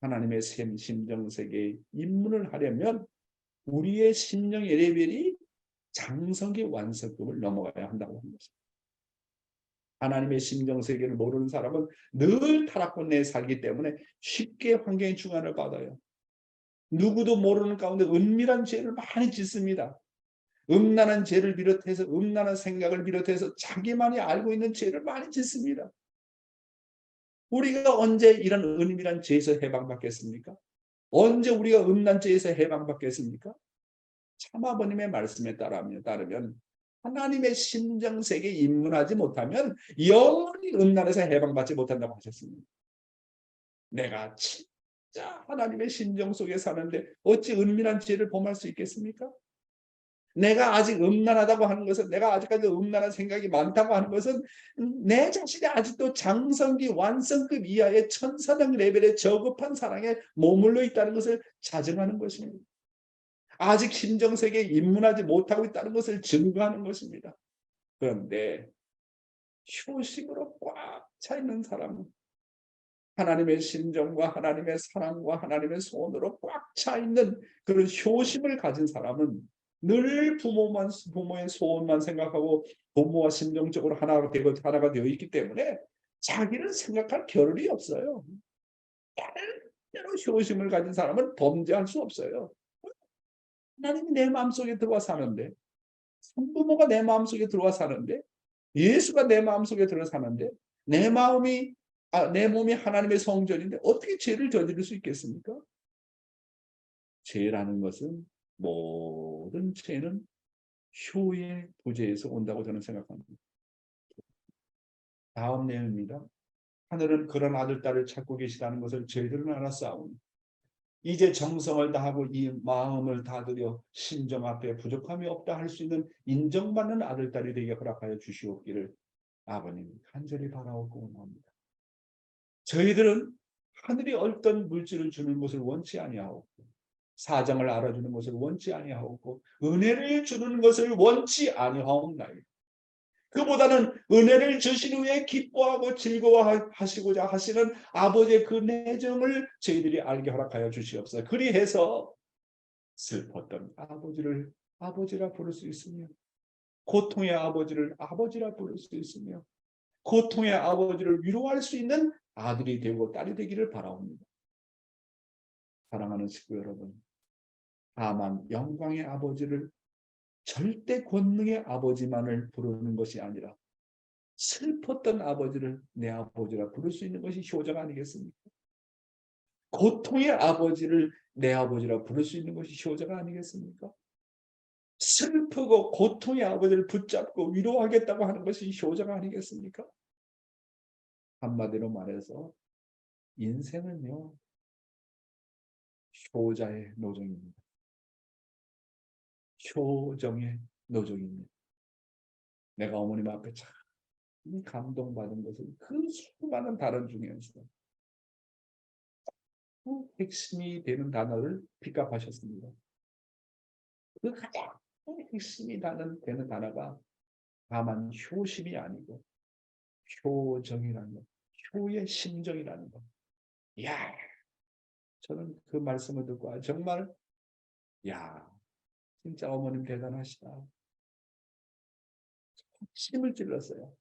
B: 하나님의 심정세계에 입문을 하려면 우리의 심령의 레벨이 장성기 완성급을 넘어가야 한다고 합니다. 하나님의 심정세계를 모르는 사람은 늘 타락권 내에 살기 때문에 쉽게 환경의 주관을 받아요. 누구도 모르는 가운데 은밀한 죄를 많이 짓습니다. 음란한 죄를 비롯해서 음란한 생각을 비롯해서 자기만이 알고 있는 죄를 많이 짓습니다. 우리가 언제 이런 은밀한 죄에서 해방받겠습니까? 언제 우리가 음란 죄에서 해방받겠습니까? 참 아버님의 말씀에 따르면 하나님의 심정세계에 입문하지 못하면 영원히 음란에서 해방받지 못한다고 하셨습니다. 내가 진짜 하나님의 심정 속에 사는데 어찌 은밀한 죄를 범할 수 있겠습니까? 내가 아직 음란하다고 하는 것은 내가 아직까지 음란한 생각이 많다고 하는 것은 내 자신이 아직도 장성기 완성급 이하의 천사장 레벨의 저급한 사랑에 머물러 있다는 것을 자증하는 것입니다. 아직 심정세계에 입문하지 못하고 있다는 것을 증거하는 것입니다. 그런데 효심으로 꽉 차 있는 사람은 하나님의 심정과 하나님의 사랑과 하나님의 소원으로 꽉 차 있는 그런 효심을 가진 사람은 늘 부모의 소원만 생각하고 부모와 심정적으로 하나가 되어 있기 때문에 자기를 생각할 겨를이 없어요. 때로 효심을 가진 사람은 범죄할 수 없어요. 하나님이 내 마음속에 들어와 사는데 성부모가 내 마음속에 들어와 사는데 예수가 내 마음속에 들어와 사는데 내 몸이 하나님의 성전인데 어떻게 죄를 저지를 수 있겠습니까? 죄라는 것은 모든 죄는 효의 부재에서 온다고 저는 생각합니다. 다음 내용입니다. 하늘은 그런 아들, 딸을 찾고 계시다는 것을 저희들은 알았사오니 이제 정성을 다하고 이 마음을 다들여 심정 앞에 부족함이 없다 할 수 있는 인정받는 아들, 딸이 되게 허락하여 주시옵기를 아버님 간절히 바라옵고 원합니다. 저희들은 하늘이 어떤 물질을 주는 것을 원치 아니하옵고 사정을 알아주는 것을 원치 아니하옵고 은혜를 주는 것을 원치 아니하옵나이다. 그보다는 은혜를 주신 후에 기뻐하고 즐거워하시고자 하시는 아버지의 그 내정을 저희들이 알게 허락하여 주시옵소서. 그리해서 슬펐던 아버지를 아버지라 부를 수 있으며 고통의 아버지를 아버지라 부를 수 있으며 고통의 아버지를 위로할 수 있는 아들이 되고 딸이 되기를 바라옵니다. 사랑하는 식구 여러분, 다만 영광의 아버지를 절대 권능의 아버지만을 부르는 것이 아니라 슬펐던 아버지를 내 아버지라 부를 수 있는 것이 효자가 아니겠습니까? 고통의 아버지를 내 아버지라 부를 수 있는 것이 효자가 아니겠습니까? 슬프고 고통의 아버지를 붙잡고 위로하겠다고 하는 것이 효자가 아니겠습니까? 한마디로 말해서 인생은요, 효자의 노정입니다. 효정의 노정입니다. 내가 어머님 앞에 참 감동받은 것은 그 수많은 단어 중에서 핵심이 되는 단어를 픽업하셨습니다. 그 가장 핵심이 되는 단어가 다만 효심이 아니고 효정이라는 것, 효의 심정이라는 것. 이야, 저는 그 말씀을 듣고 정말 야, 진짜 어머님 대단하시다. 힘을 찔렀어요.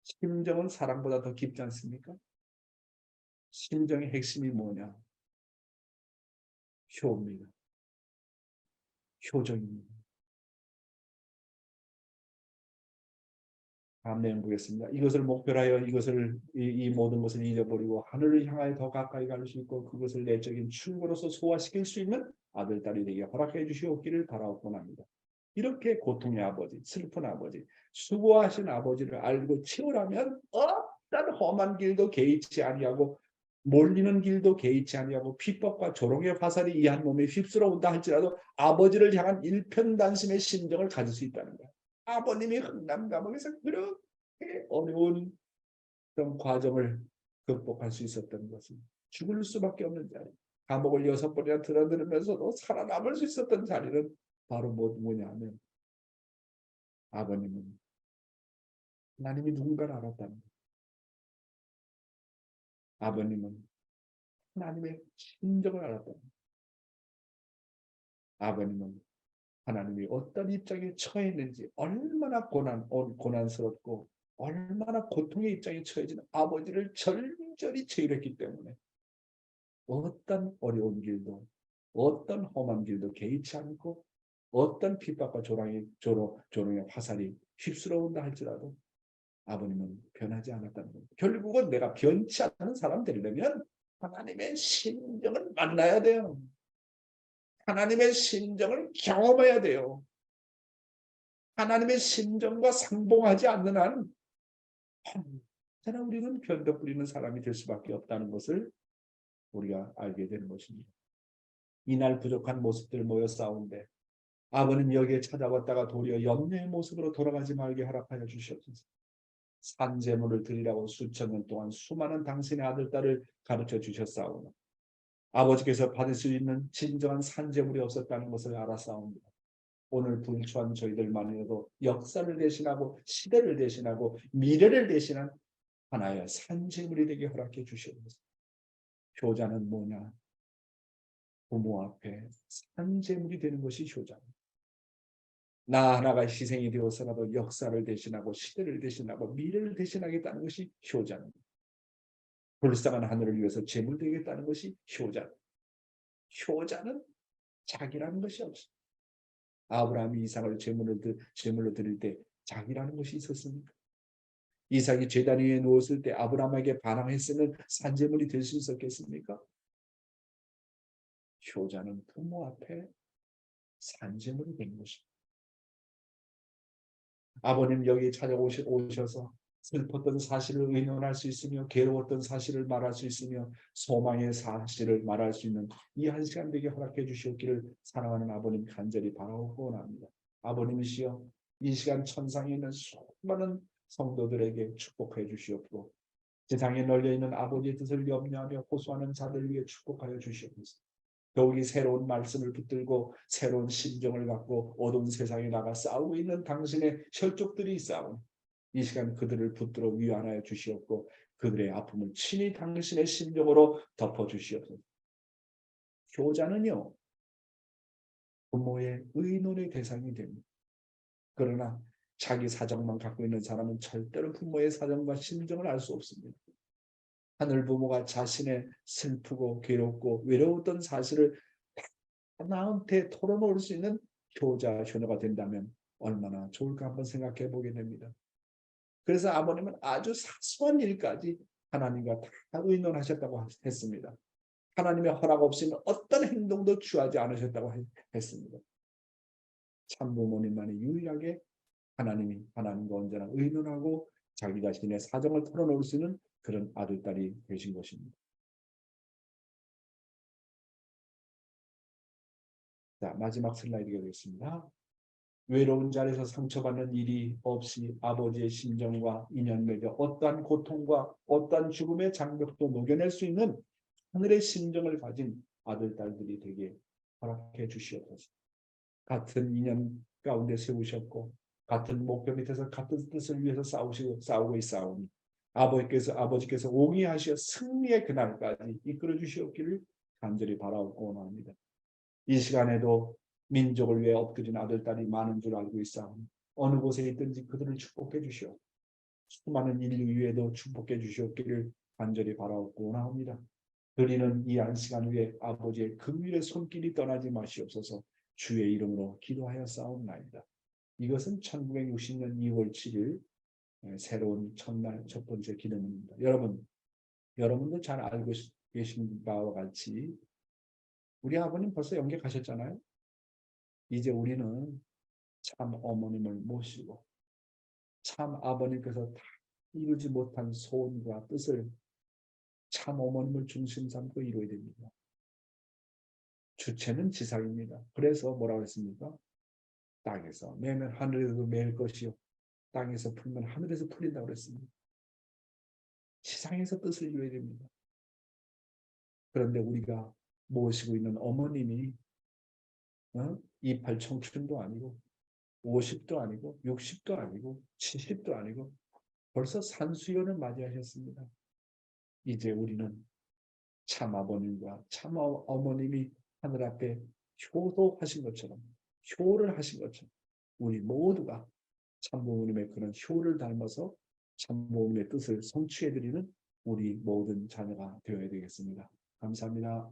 B: 심정은 사랑보다 더 깊지 않습니까? 심정의 핵심이 뭐냐? 효입니다. 효정입니다. 다음 내용 보겠습니다. 이것을 목표로 하여 이 모든 것을 잊어버리고 하늘을 향하여 더 가까이 갈 수 있고 그것을 내적인 출구로서 소화시킬 수 있는 아들, 딸이 되게 허락해 주시옵기를 바라옵곤 합니다. 이렇게 고통의 아버지, 슬픈 아버지, 수고하신 아버지를 알고 치우라면 어떤 험한 길도 개의치 아니하고 몰리는 길도 개의치 아니하고 핍박과 조롱의 화살이 이 한 몸에 휩쓸어온다 할지라도 아버지를 향한 일편단심의 심정을 가질 수 있다는 거예요. 아버님이 흥남 감옥에서 그렇게 어려운 그런 과정을 극복할 수 있었던 것은 죽을 수밖에 없는 자리. 감옥을 6번이나 드나들면서도 살아남을 수 있었던 자리는 바로 뭐냐면 아버님은 하나님이 누군가를 알았다는 거예요. 아버님은 하나님의 심정을 알았다는 거예요. 아버님은 하나님이 어떤 입장에 처해 있는지 얼마나 고난스럽고 얼마나 고통의 입장에 처해진 아버지를 절절히 체휼했기 때문에 어떤 어려운 길도 어떤 험한 길도 개의치 않고 어떤 핍박과 조롱의 화살이 휩쓸어온다 할지라도 아버님은 변하지 않았다는 겁니다. 결국은 내가 변치 않는 사람 되려면 하나님의 심정을 만나야 돼요. 하나님의 심정을 경험해야 돼요. 하나님의 심정과 상봉하지 않는 한 언제나 우리는 변덕 부리는 사람이 될 수밖에 없다는 것을 우리가 알게 되는 것입니다. 이날 부족한 모습들 모여 싸운데 아버님 여기에 찾아왔다가 도리어 염려의 모습으로 돌아가지 말게 허락하여 주시옵소서. 산제물을 드리라고 수천 년 동안 수많은 당신의 아들, 딸을 가르쳐 주셨사오나 아버지께서 받을 수 있는 진정한 산제물이 없었다는 것을 알았사옵니다. 오늘 불추한 저희들만이라도 역사를 대신하고 시대를 대신하고 미래를 대신한 하나의 산제물이 되게 허락해 주시옵소서. 효자는 뭐냐? 부모 앞에 산제물이 되는 것이 효자입니다. 나 하나가 희생이 되어서라도 역사를 대신하고 시대를 대신하고 미래를 대신하겠다는 것이 효자입니다. 불쌍한 하늘을 위해서 제물 되겠다는 것이 효자입니다. 효자는 자기라는 것이 없습니다. 아브라함이 이삭을 제물로 드릴 때 자기라는 것이 있었습니까? 이삭이 제단 위에 누웠을 때 아브라함에게 반항했으면 산제물이 될 수 있었겠습니까? 효자는 부모 앞에 산제물이 된 것입니다. 아버님 여기 찾아오셔서 슬펐던 사실을 의논할 수 있으며 괴로웠던 사실을 말할 수 있으며 소망의 사실을 말할 수 있는 이 한 시간 되게 허락해 주시옵기를 사랑하는 아버님 간절히 바라고 합니다. 아버님이시여 이 시간 천상에 있는 수많은 성도들에게 축복해 주시옵고 세상에 널려있는 아버지의 뜻을 염려하며 호소하는 자들 위해 축복하여 주시옵소서. 더욱이 새로운 말씀을 붙들고 새로운 심정을 갖고 어두운 세상에 나가 싸우고 있는 당신의 혈족들이 있사오니 이 시간 그들을 붙들어 위안하여 주시옵고 그들의 아픔을 친히 당신의 심정으로 덮어주시옵소서. 효자는요 부모의 의논의 대상이 됩니다. 그러나 자기 사정만 갖고 있는 사람은 절대로 부모의 사정과 심정을 알 수 없습니다. 하늘 부모가 자신의 슬프고 괴롭고 외로웠던 사실을 나한테 털어놓을 수 있는 효자, 효녀가 된다면 얼마나 좋을까 한번 생각해 보게 됩니다. 그래서 아버님은 아주 사소한 일까지 하나님과 다 의논하셨다고 했습니다. 하나님의 허락 없이는 어떤 행동도 취하지 않으셨다고 했습니다. 참 부모님만이 유일하게 하나님과 언제나 의논하고 자기 자신의 사정을 털어놓을 수 있는 그런 아들, 딸이 되신 것입니다. 자, 마지막 슬라이드가 되겠습니다. 외로운 자리에서 상처받는 일이 없이 아버지의 심정과 인연 맺어 어떠한 고통과 어떠한 죽음의 장벽도 녹여낼 수 있는 하늘의 심정을 가진 아들, 딸들이 되게 허락해 주시옵소서. 같은 인연 가운데 세우셨고 같은 목표 밑에서 같은 뜻을 위해서 싸우고 있사오니 아버지께서 옹이하시어 승리의 그날까지 이끌어 주시옵기를 간절히 바라옵고 원합니다. 이 시간에도 민족을 위해 엎드린 아들, 딸이 많은 줄 알고 있사오니 어느 곳에 있든지 그들을 축복해 주시오. 수많은 인류 위에도 축복해 주시옵기를 간절히 바라옵고 원합니다. 드리는 이 안시간 위에 아버지의 긍휼의 손길이 떠나지 마시옵소서. 주의 이름으로 기도하여 싸움나이다. 이것은 1960년 2월 7일 새로운 첫날 첫 번째 기도입니다. 여러분도 잘 알고 계신 바와 같이 우리 아버님 벌써 영계 가셨잖아요. 이제 우리는 참 어머님을 모시고 참 아버님께서 다 이루지 못한 소원과 뜻을 참 어머님을 중심 삼고 이루어야 됩니다. 주체는 지상입니다. 그래서 뭐라고 했습니까? 땅에서 매면 하늘에서 매일 것이요 땅에서 풀면 하늘에서 풀린다고 그랬습니다. 지상에서 뜻을 이루어야 됩니다. 그런데 우리가 모시고 있는 어머님이 28 청춘도 아니고 50도 아니고 60도 아니고 70도 아니고 벌써 산수연을 맞이하셨습니다. 이제 우리는 참 아버님과 참 어머님이 하늘 앞에 효도하신 것처럼 효를 하신 것처럼 우리 모두가 참부모님의 그런 효를 닮아서 참부모님의 뜻을 성취해드리는 우리 모든 자녀가 되어야 되겠습니다. 감사합니다.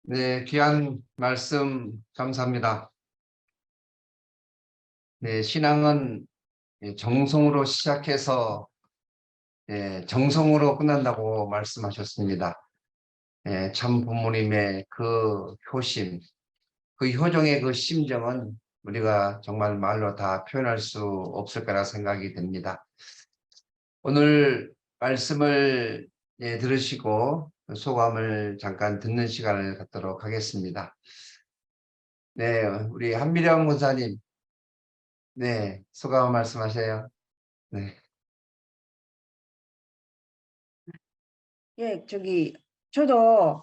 A: 네, 귀한 말씀 감사합니다. 네, 신앙은 정성으로 시작해서 정성으로 끝난다고 말씀하셨습니다. 참 부모님의 그 효심, 그 효정의 그 심정은 우리가 정말 말로 다 표현할 수 없을 거라 생각이 됩니다. 오늘 말씀을 들으시고 소감을 잠깐 듣는 시간을 갖도록 하겠습니다. 네, 우리 한미령 권사님, 네, 소감 말씀하세요. 네.
C: 예, 저도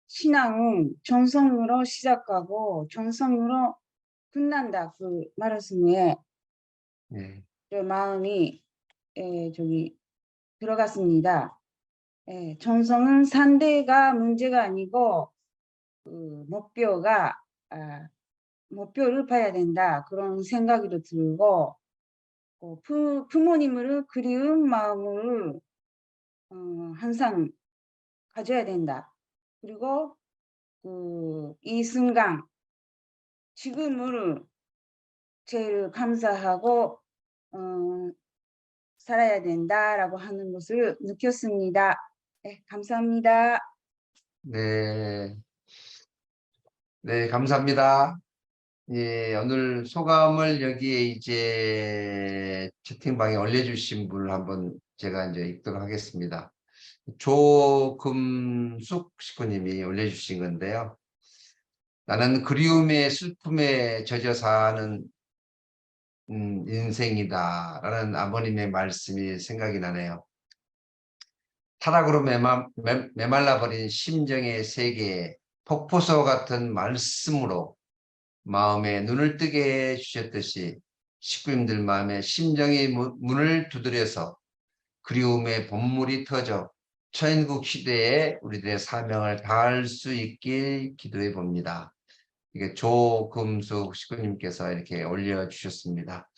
C: 신앙은 정성으로 시작하고 정성으로 끝난다. 그 말씀에
A: 네.
C: 저 마음이, 들어갔습니다. 정성은 산대가 문제가 아니고, 그 목표를 봐야 된다. 그런 생각이 들고, 부모님을 그리운 마음을 항상 가져야 된다. 그리고 이 순간 지금을 제일 감사하고 살아야 된다라고 하는 것을 느꼈습니다. 네, 감사합니다.
A: 네, 네, 감사합니다. 예, 오늘 소감을 여기에 이제 채팅방에 올려주신 분을 한번 제가 이제 읽도록 하겠습니다. 조금숙 식구님이 올려주신 건데요. 나는 그리움의 슬픔에 젖어 사는 인생이다 라는 아버님의 말씀이 생각이 나네요. 타락으로 메말라버린 심정의 세계에 폭포수 같은 말씀으로 마음에 눈을 뜨게 해주셨듯이 식구님들 마음에 심정의 문을 두드려서 그리움의 본물이 터져 천국 시대에 우리들의 사명을 다할 수 있길 기도해 봅니다. 이게 조금숙 식구님께서 이렇게 올려주셨습니다.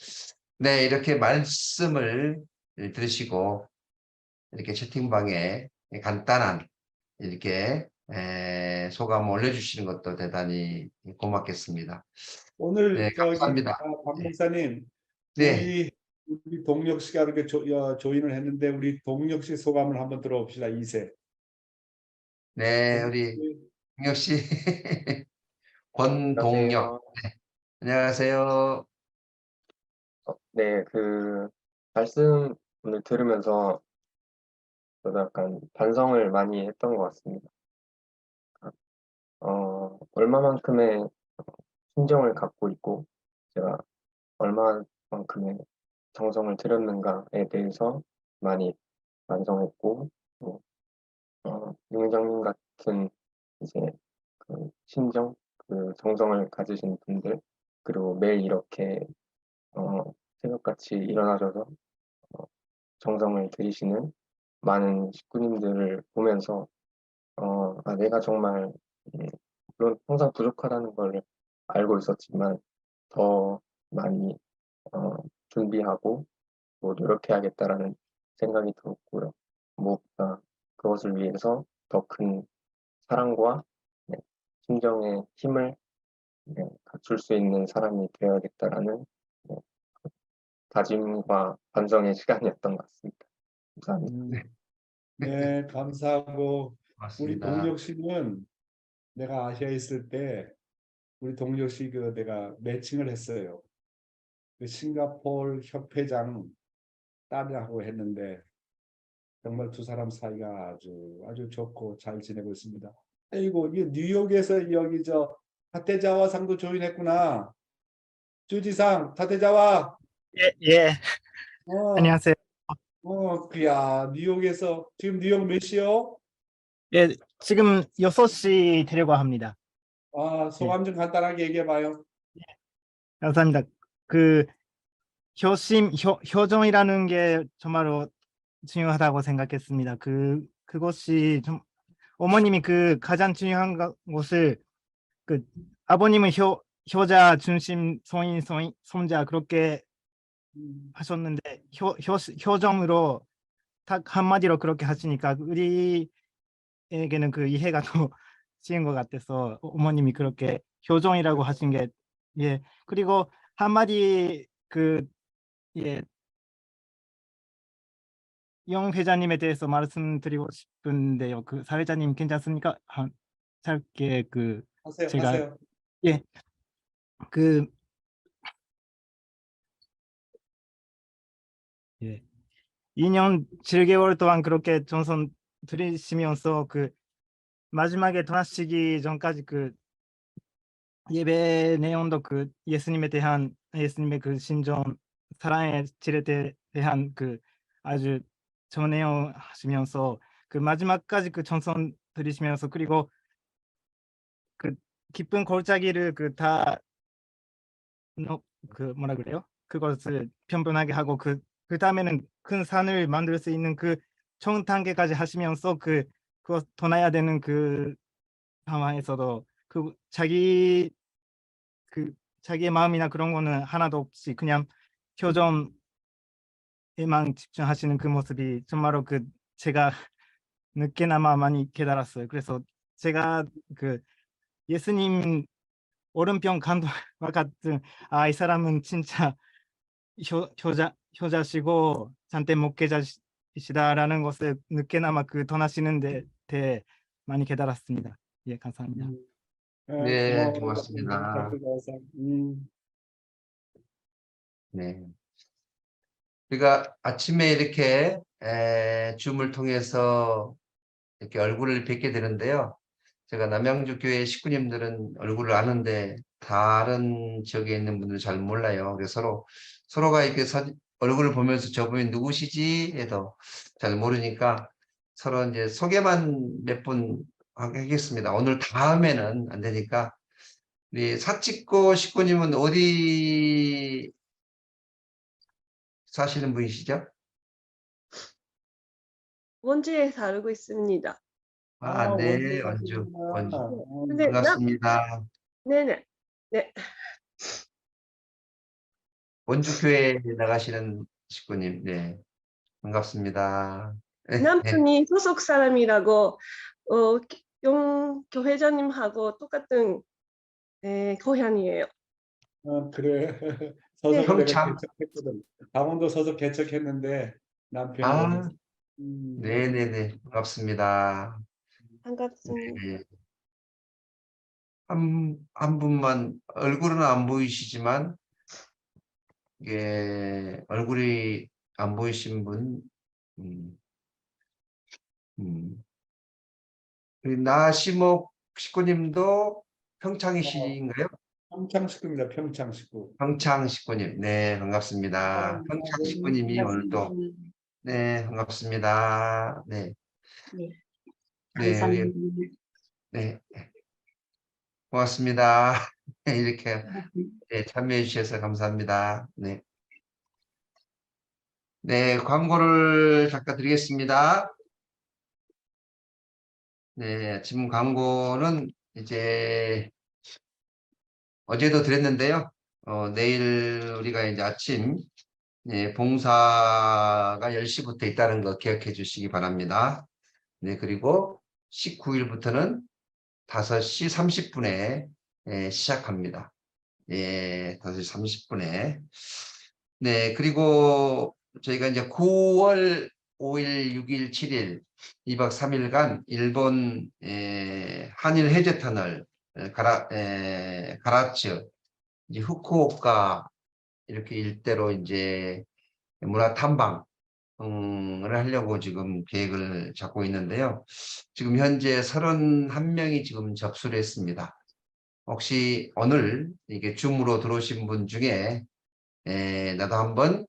A: 네, 이렇게 말씀을 들으시고 이렇게 채팅방에 간단한 이렇게 소감 올려주시는 것도 대단히 고맙겠습니다.
B: 오늘
A: 네, 감사합니다.
B: 박 목사님,
A: 네,
B: 우리 동력 씨가 이렇게 조인을 했는데 우리 동력 씨 소감을 한번 들어봅시다. 2세.
A: 네, 우리 동혁 씨, 권동혁,
D: 안녕하세요.
A: 안녕하세요.
D: 네, 말씀 오늘 들으면서 저도 약간 반성을 많이 했던 것 같습니다. 얼마만큼의 신정을 갖고 있고, 제가 얼마만큼의 정성을 들였는가에 대해서 많이 반성했고, 또, 용장님 같은 이제 신정, 정성을 가지신 분들, 그리고 매일 이렇게 새벽같이 일어나셔서 정성을 들이시는 많은 식구님들을 보면서 내가 정말 물론 항상 부족하다는 걸 알고 있었지만 더 많이 준비하고 또 노력해야겠다라는 생각이 들었고요. 무엇보다 그것을 위해서 더 큰 사랑과 네, 심정의 힘을 갖출 수 있는 사람이 되어야겠다라는 네, 다짐과 반성의 시간이었던 것 같습니다. 감사합니다.
B: 네, 감사하고 우리
A: 고맙습니다.
B: 동력 씨는 내가 아시아에 있을 때 우리 동력 씨 내가 매칭을 했어요. 그 싱가포르 협회장 딸이라고 했는데 정말 두 사람 사이가 아주 좋고 잘 지내고 있습니다. 아이고, 이게 뉴욕에서 여기 타테자와 상도 조인했구나. 주지상 타테자와.
E: 예, 예.
B: 어,
E: 안녕하세요.
B: 그야 뉴욕에서 지금 뉴욕 몇 시요?
E: 예, 지금 6시 되려고 합니다.
B: 소감 좀 간단하게 얘기해봐요.
E: 감사합니다. 효정이라는 게 정말로 중요하다고 생각했습니다. 그것이 좀 어머님이 가장 중요한 것을 아버님은 효자 중심 손자 그렇게 하셨는데 효정으로 딱 한마디로 그렇게 하시니까 우리에게는 이해가 더 쉬운 것 같아서 어머님이 그렇게 효정이라고 하신 게 그리고 한마디 예, 영 회장님에 대해서 말씀드리고 싶은데요. 사회자님 괜찮습니까? 짧게 제가
B: 하세요.
E: 예, 그 예, 2년 7개월 동안 그렇게 전선 들이시면서 마지막에 떠나시기 전까지 예배 내용도 예수님에 대한 예수님의 신전 사랑의 질에 대한 아주 좋은 내용 하시면서 마지막까지 전선 들이시면서 그리고 깊은 골짜기를 다 뭐라 그래요? 그것을 편편하게 하고 그 다음에는 큰 산을 만들 수 있는 총 단계까지 하시면서 그거 떠나야 되는 상황에서도 자기의 마음이나 그런 거는 하나도 없이 그냥 표정에만 집중하시는 그 모습이 정말로 제가 늦게나마 많이 깨달았어요. 그래서 제가 예수님 오른편 감독과 같은 이 사람은 진짜 효자시고 잔대 목회자시다라는 것을 늦게나마 떠나시는데 많이 깨달았습니다. 예, 감사합니다.
A: 네,
B: 고마워요.
A: 고맙습니다. 네. 우리가 아침에 이렇게 줌을 통해서 이렇게 얼굴을 뵙게 되는데요. 제가 남양주 교회 식구님들은 얼굴을 아는데 다른 지역에 있는 분들은 잘 몰라요. 그래서 서로가 이렇게 얼굴을 보면서 저분이 누구시지 해도 잘 모르니까 서로 이제 소개만 몇 분 하겠습니다. 오늘 다음에는 안 되니까 우리 사치코 식구님은 어디 사시는 분이시죠?
F: 원주에 살고 있습니다.
A: 네,
B: 원주
A: 원주,
B: 사시는구나.
A: 원주.
F: 근데
A: 반갑습니다.
F: 네네. 네.
A: 원주 교회에 나가시는 식구님, 네, 반갑습니다.
F: 남편이 소속 사람이라고 용 교회장님하고 똑같은 고향이에요.
B: 그래.
F: 네.
B: 서석을 내가
A: 평창.
B: 개척했거든. 강원도 서석 개척했는데 남편이
A: 아,
B: 거기서.
A: 네네네, 반갑습니다.
F: 반갑습니다.
A: 네. 한 분만 얼굴은 안 보이시지만 이게 얼굴이 안 보이신 분, 음, 우리 나시목 식구님도 평창이신가요?
B: 평창 식구입니다. 평창 식구.
A: 평창 식구님, 네, 반갑습니다. 평창 식구님이 오늘도, 네, 반갑습니다. 네,
C: 네,
A: 네, 우리,
C: 감사합니다.
A: 네, 고맙습니다. 이렇게 네, 참여해 주셔서 감사합니다. 네, 네, 광고를 잠깐 드리겠습니다. 네, 지금 광고는 이제 어제도 드렸는데요. 내일 우리가 이제 아침 봉사가 10시부터 있다는 거 기억해 주시기 바랍니다. 네, 그리고 19일부터는 5시 30분에 시작합니다. 예, 5시 30분에. 네, 그리고 저희가 이제 9월 5일, 6일, 7일 2박 3일간 일본 한일 해저 터널 가라츠 이제 후쿠오카 이렇게 일대로 이제 문화 탐방을 하려고 지금 계획을 잡고 있는데요. 지금 현재 31명이 지금 접수를 했습니다. 혹시 오늘 이게 줌으로 들어오신 분 중에 나도 한번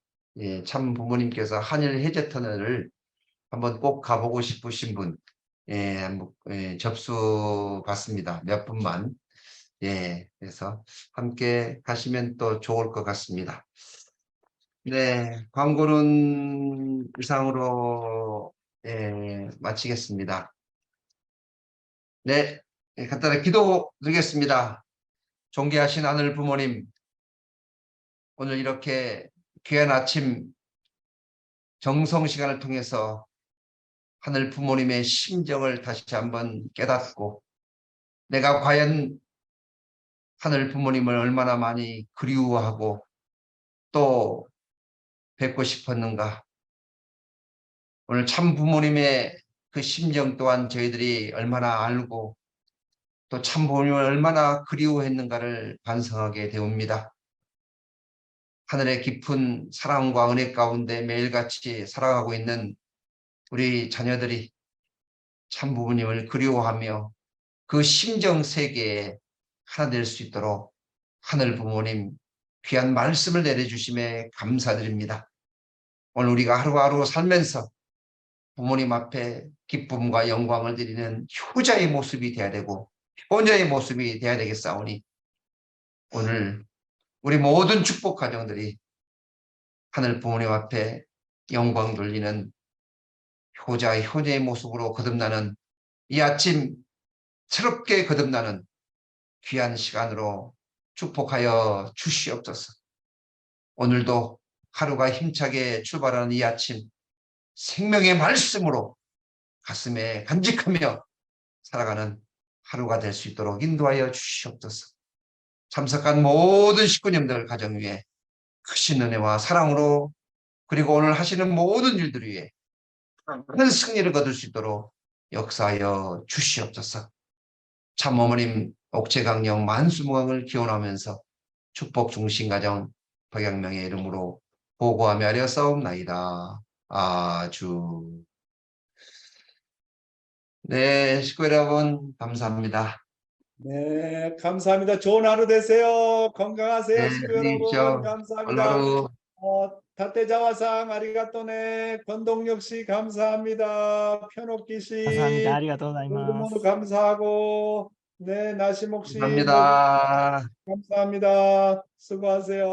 A: 참 부모님께서 한일 해저 터널을 한번 꼭 가보고 싶으신 분 한번 접수 받습니다. 몇 분만. 그래서 함께 가시면 또 좋을 것 같습니다. 네, 광고는 이상으로 마치겠습니다. 네, 간단히 기도 드리겠습니다. 존귀하신 하늘 부모님, 오늘 이렇게 귀한 아침 정성 시간을 통해서 하늘 부모님의 심정을 다시 한번 깨닫고 내가 과연 하늘 부모님을 얼마나 많이 그리워하고 또 뵙고 싶었는가. 오늘 참 부모님의 그 심정 또한 저희들이 얼마나 알고 또 참 부모님을 얼마나 그리워했는가를 반성하게 되옵니다. 하늘의 깊은 사랑과 은혜 가운데 매일같이 살아가고 있는 우리 자녀들이 참 부모님을 그리워하며 그 심정 세계에 하나 될 수 있도록 하늘 부모님 귀한 말씀을 내려주심에 감사드립니다. 오늘 우리가 하루하루 살면서 부모님 앞에 기쁨과 영광을 드리는 효자의 모습이 되어야 되고 효녀의 모습이 되어야 되겠사오니 오늘 우리 모든 축복 가정들이 하늘 부모님 앞에 영광 돌리는 효자, 효녀의 모습으로 거듭나는 이 아침 새롭게 거듭나는 귀한 시간으로 축복하여 주시옵소서. 오늘도 하루가 힘차게 출발하는 이 아침 생명의 말씀으로 가슴에 간직하며 살아가는 하루가 될 수 있도록 인도하여 주시옵소서. 참석한 모든 식구님들 가정 위에 크신 은혜와 사랑으로 그리고 오늘 하시는 모든 일들 위에 큰 승리를 거둘 수 있도록 역사하여 주시옵소서. 참 어머님 옥체강령 만수무강을 기원하면서 축복 중심 가정 박양명의 이름으로 보고하며 아뢰었사옵나이다. 아주. 네, 식구 여러분 감사합니다.
B: 네, 감사합니다. 좋은 하루 되세요. 건강하세요,
A: 네,
B: 식구
A: 안녕히
B: 여러분.
A: 계십시오.
B: 감사합니다.
A: 오늘도
B: 타테자와상 아리가또네. 권동력 씨 감사합니다. 편옥기 씨
E: 감사합니다. 아리가또 고자이마스.
B: 모두 감사하고 네, 나시목 씨 모두
A: 감사합니다.
B: 감사합니다. 수고하세요.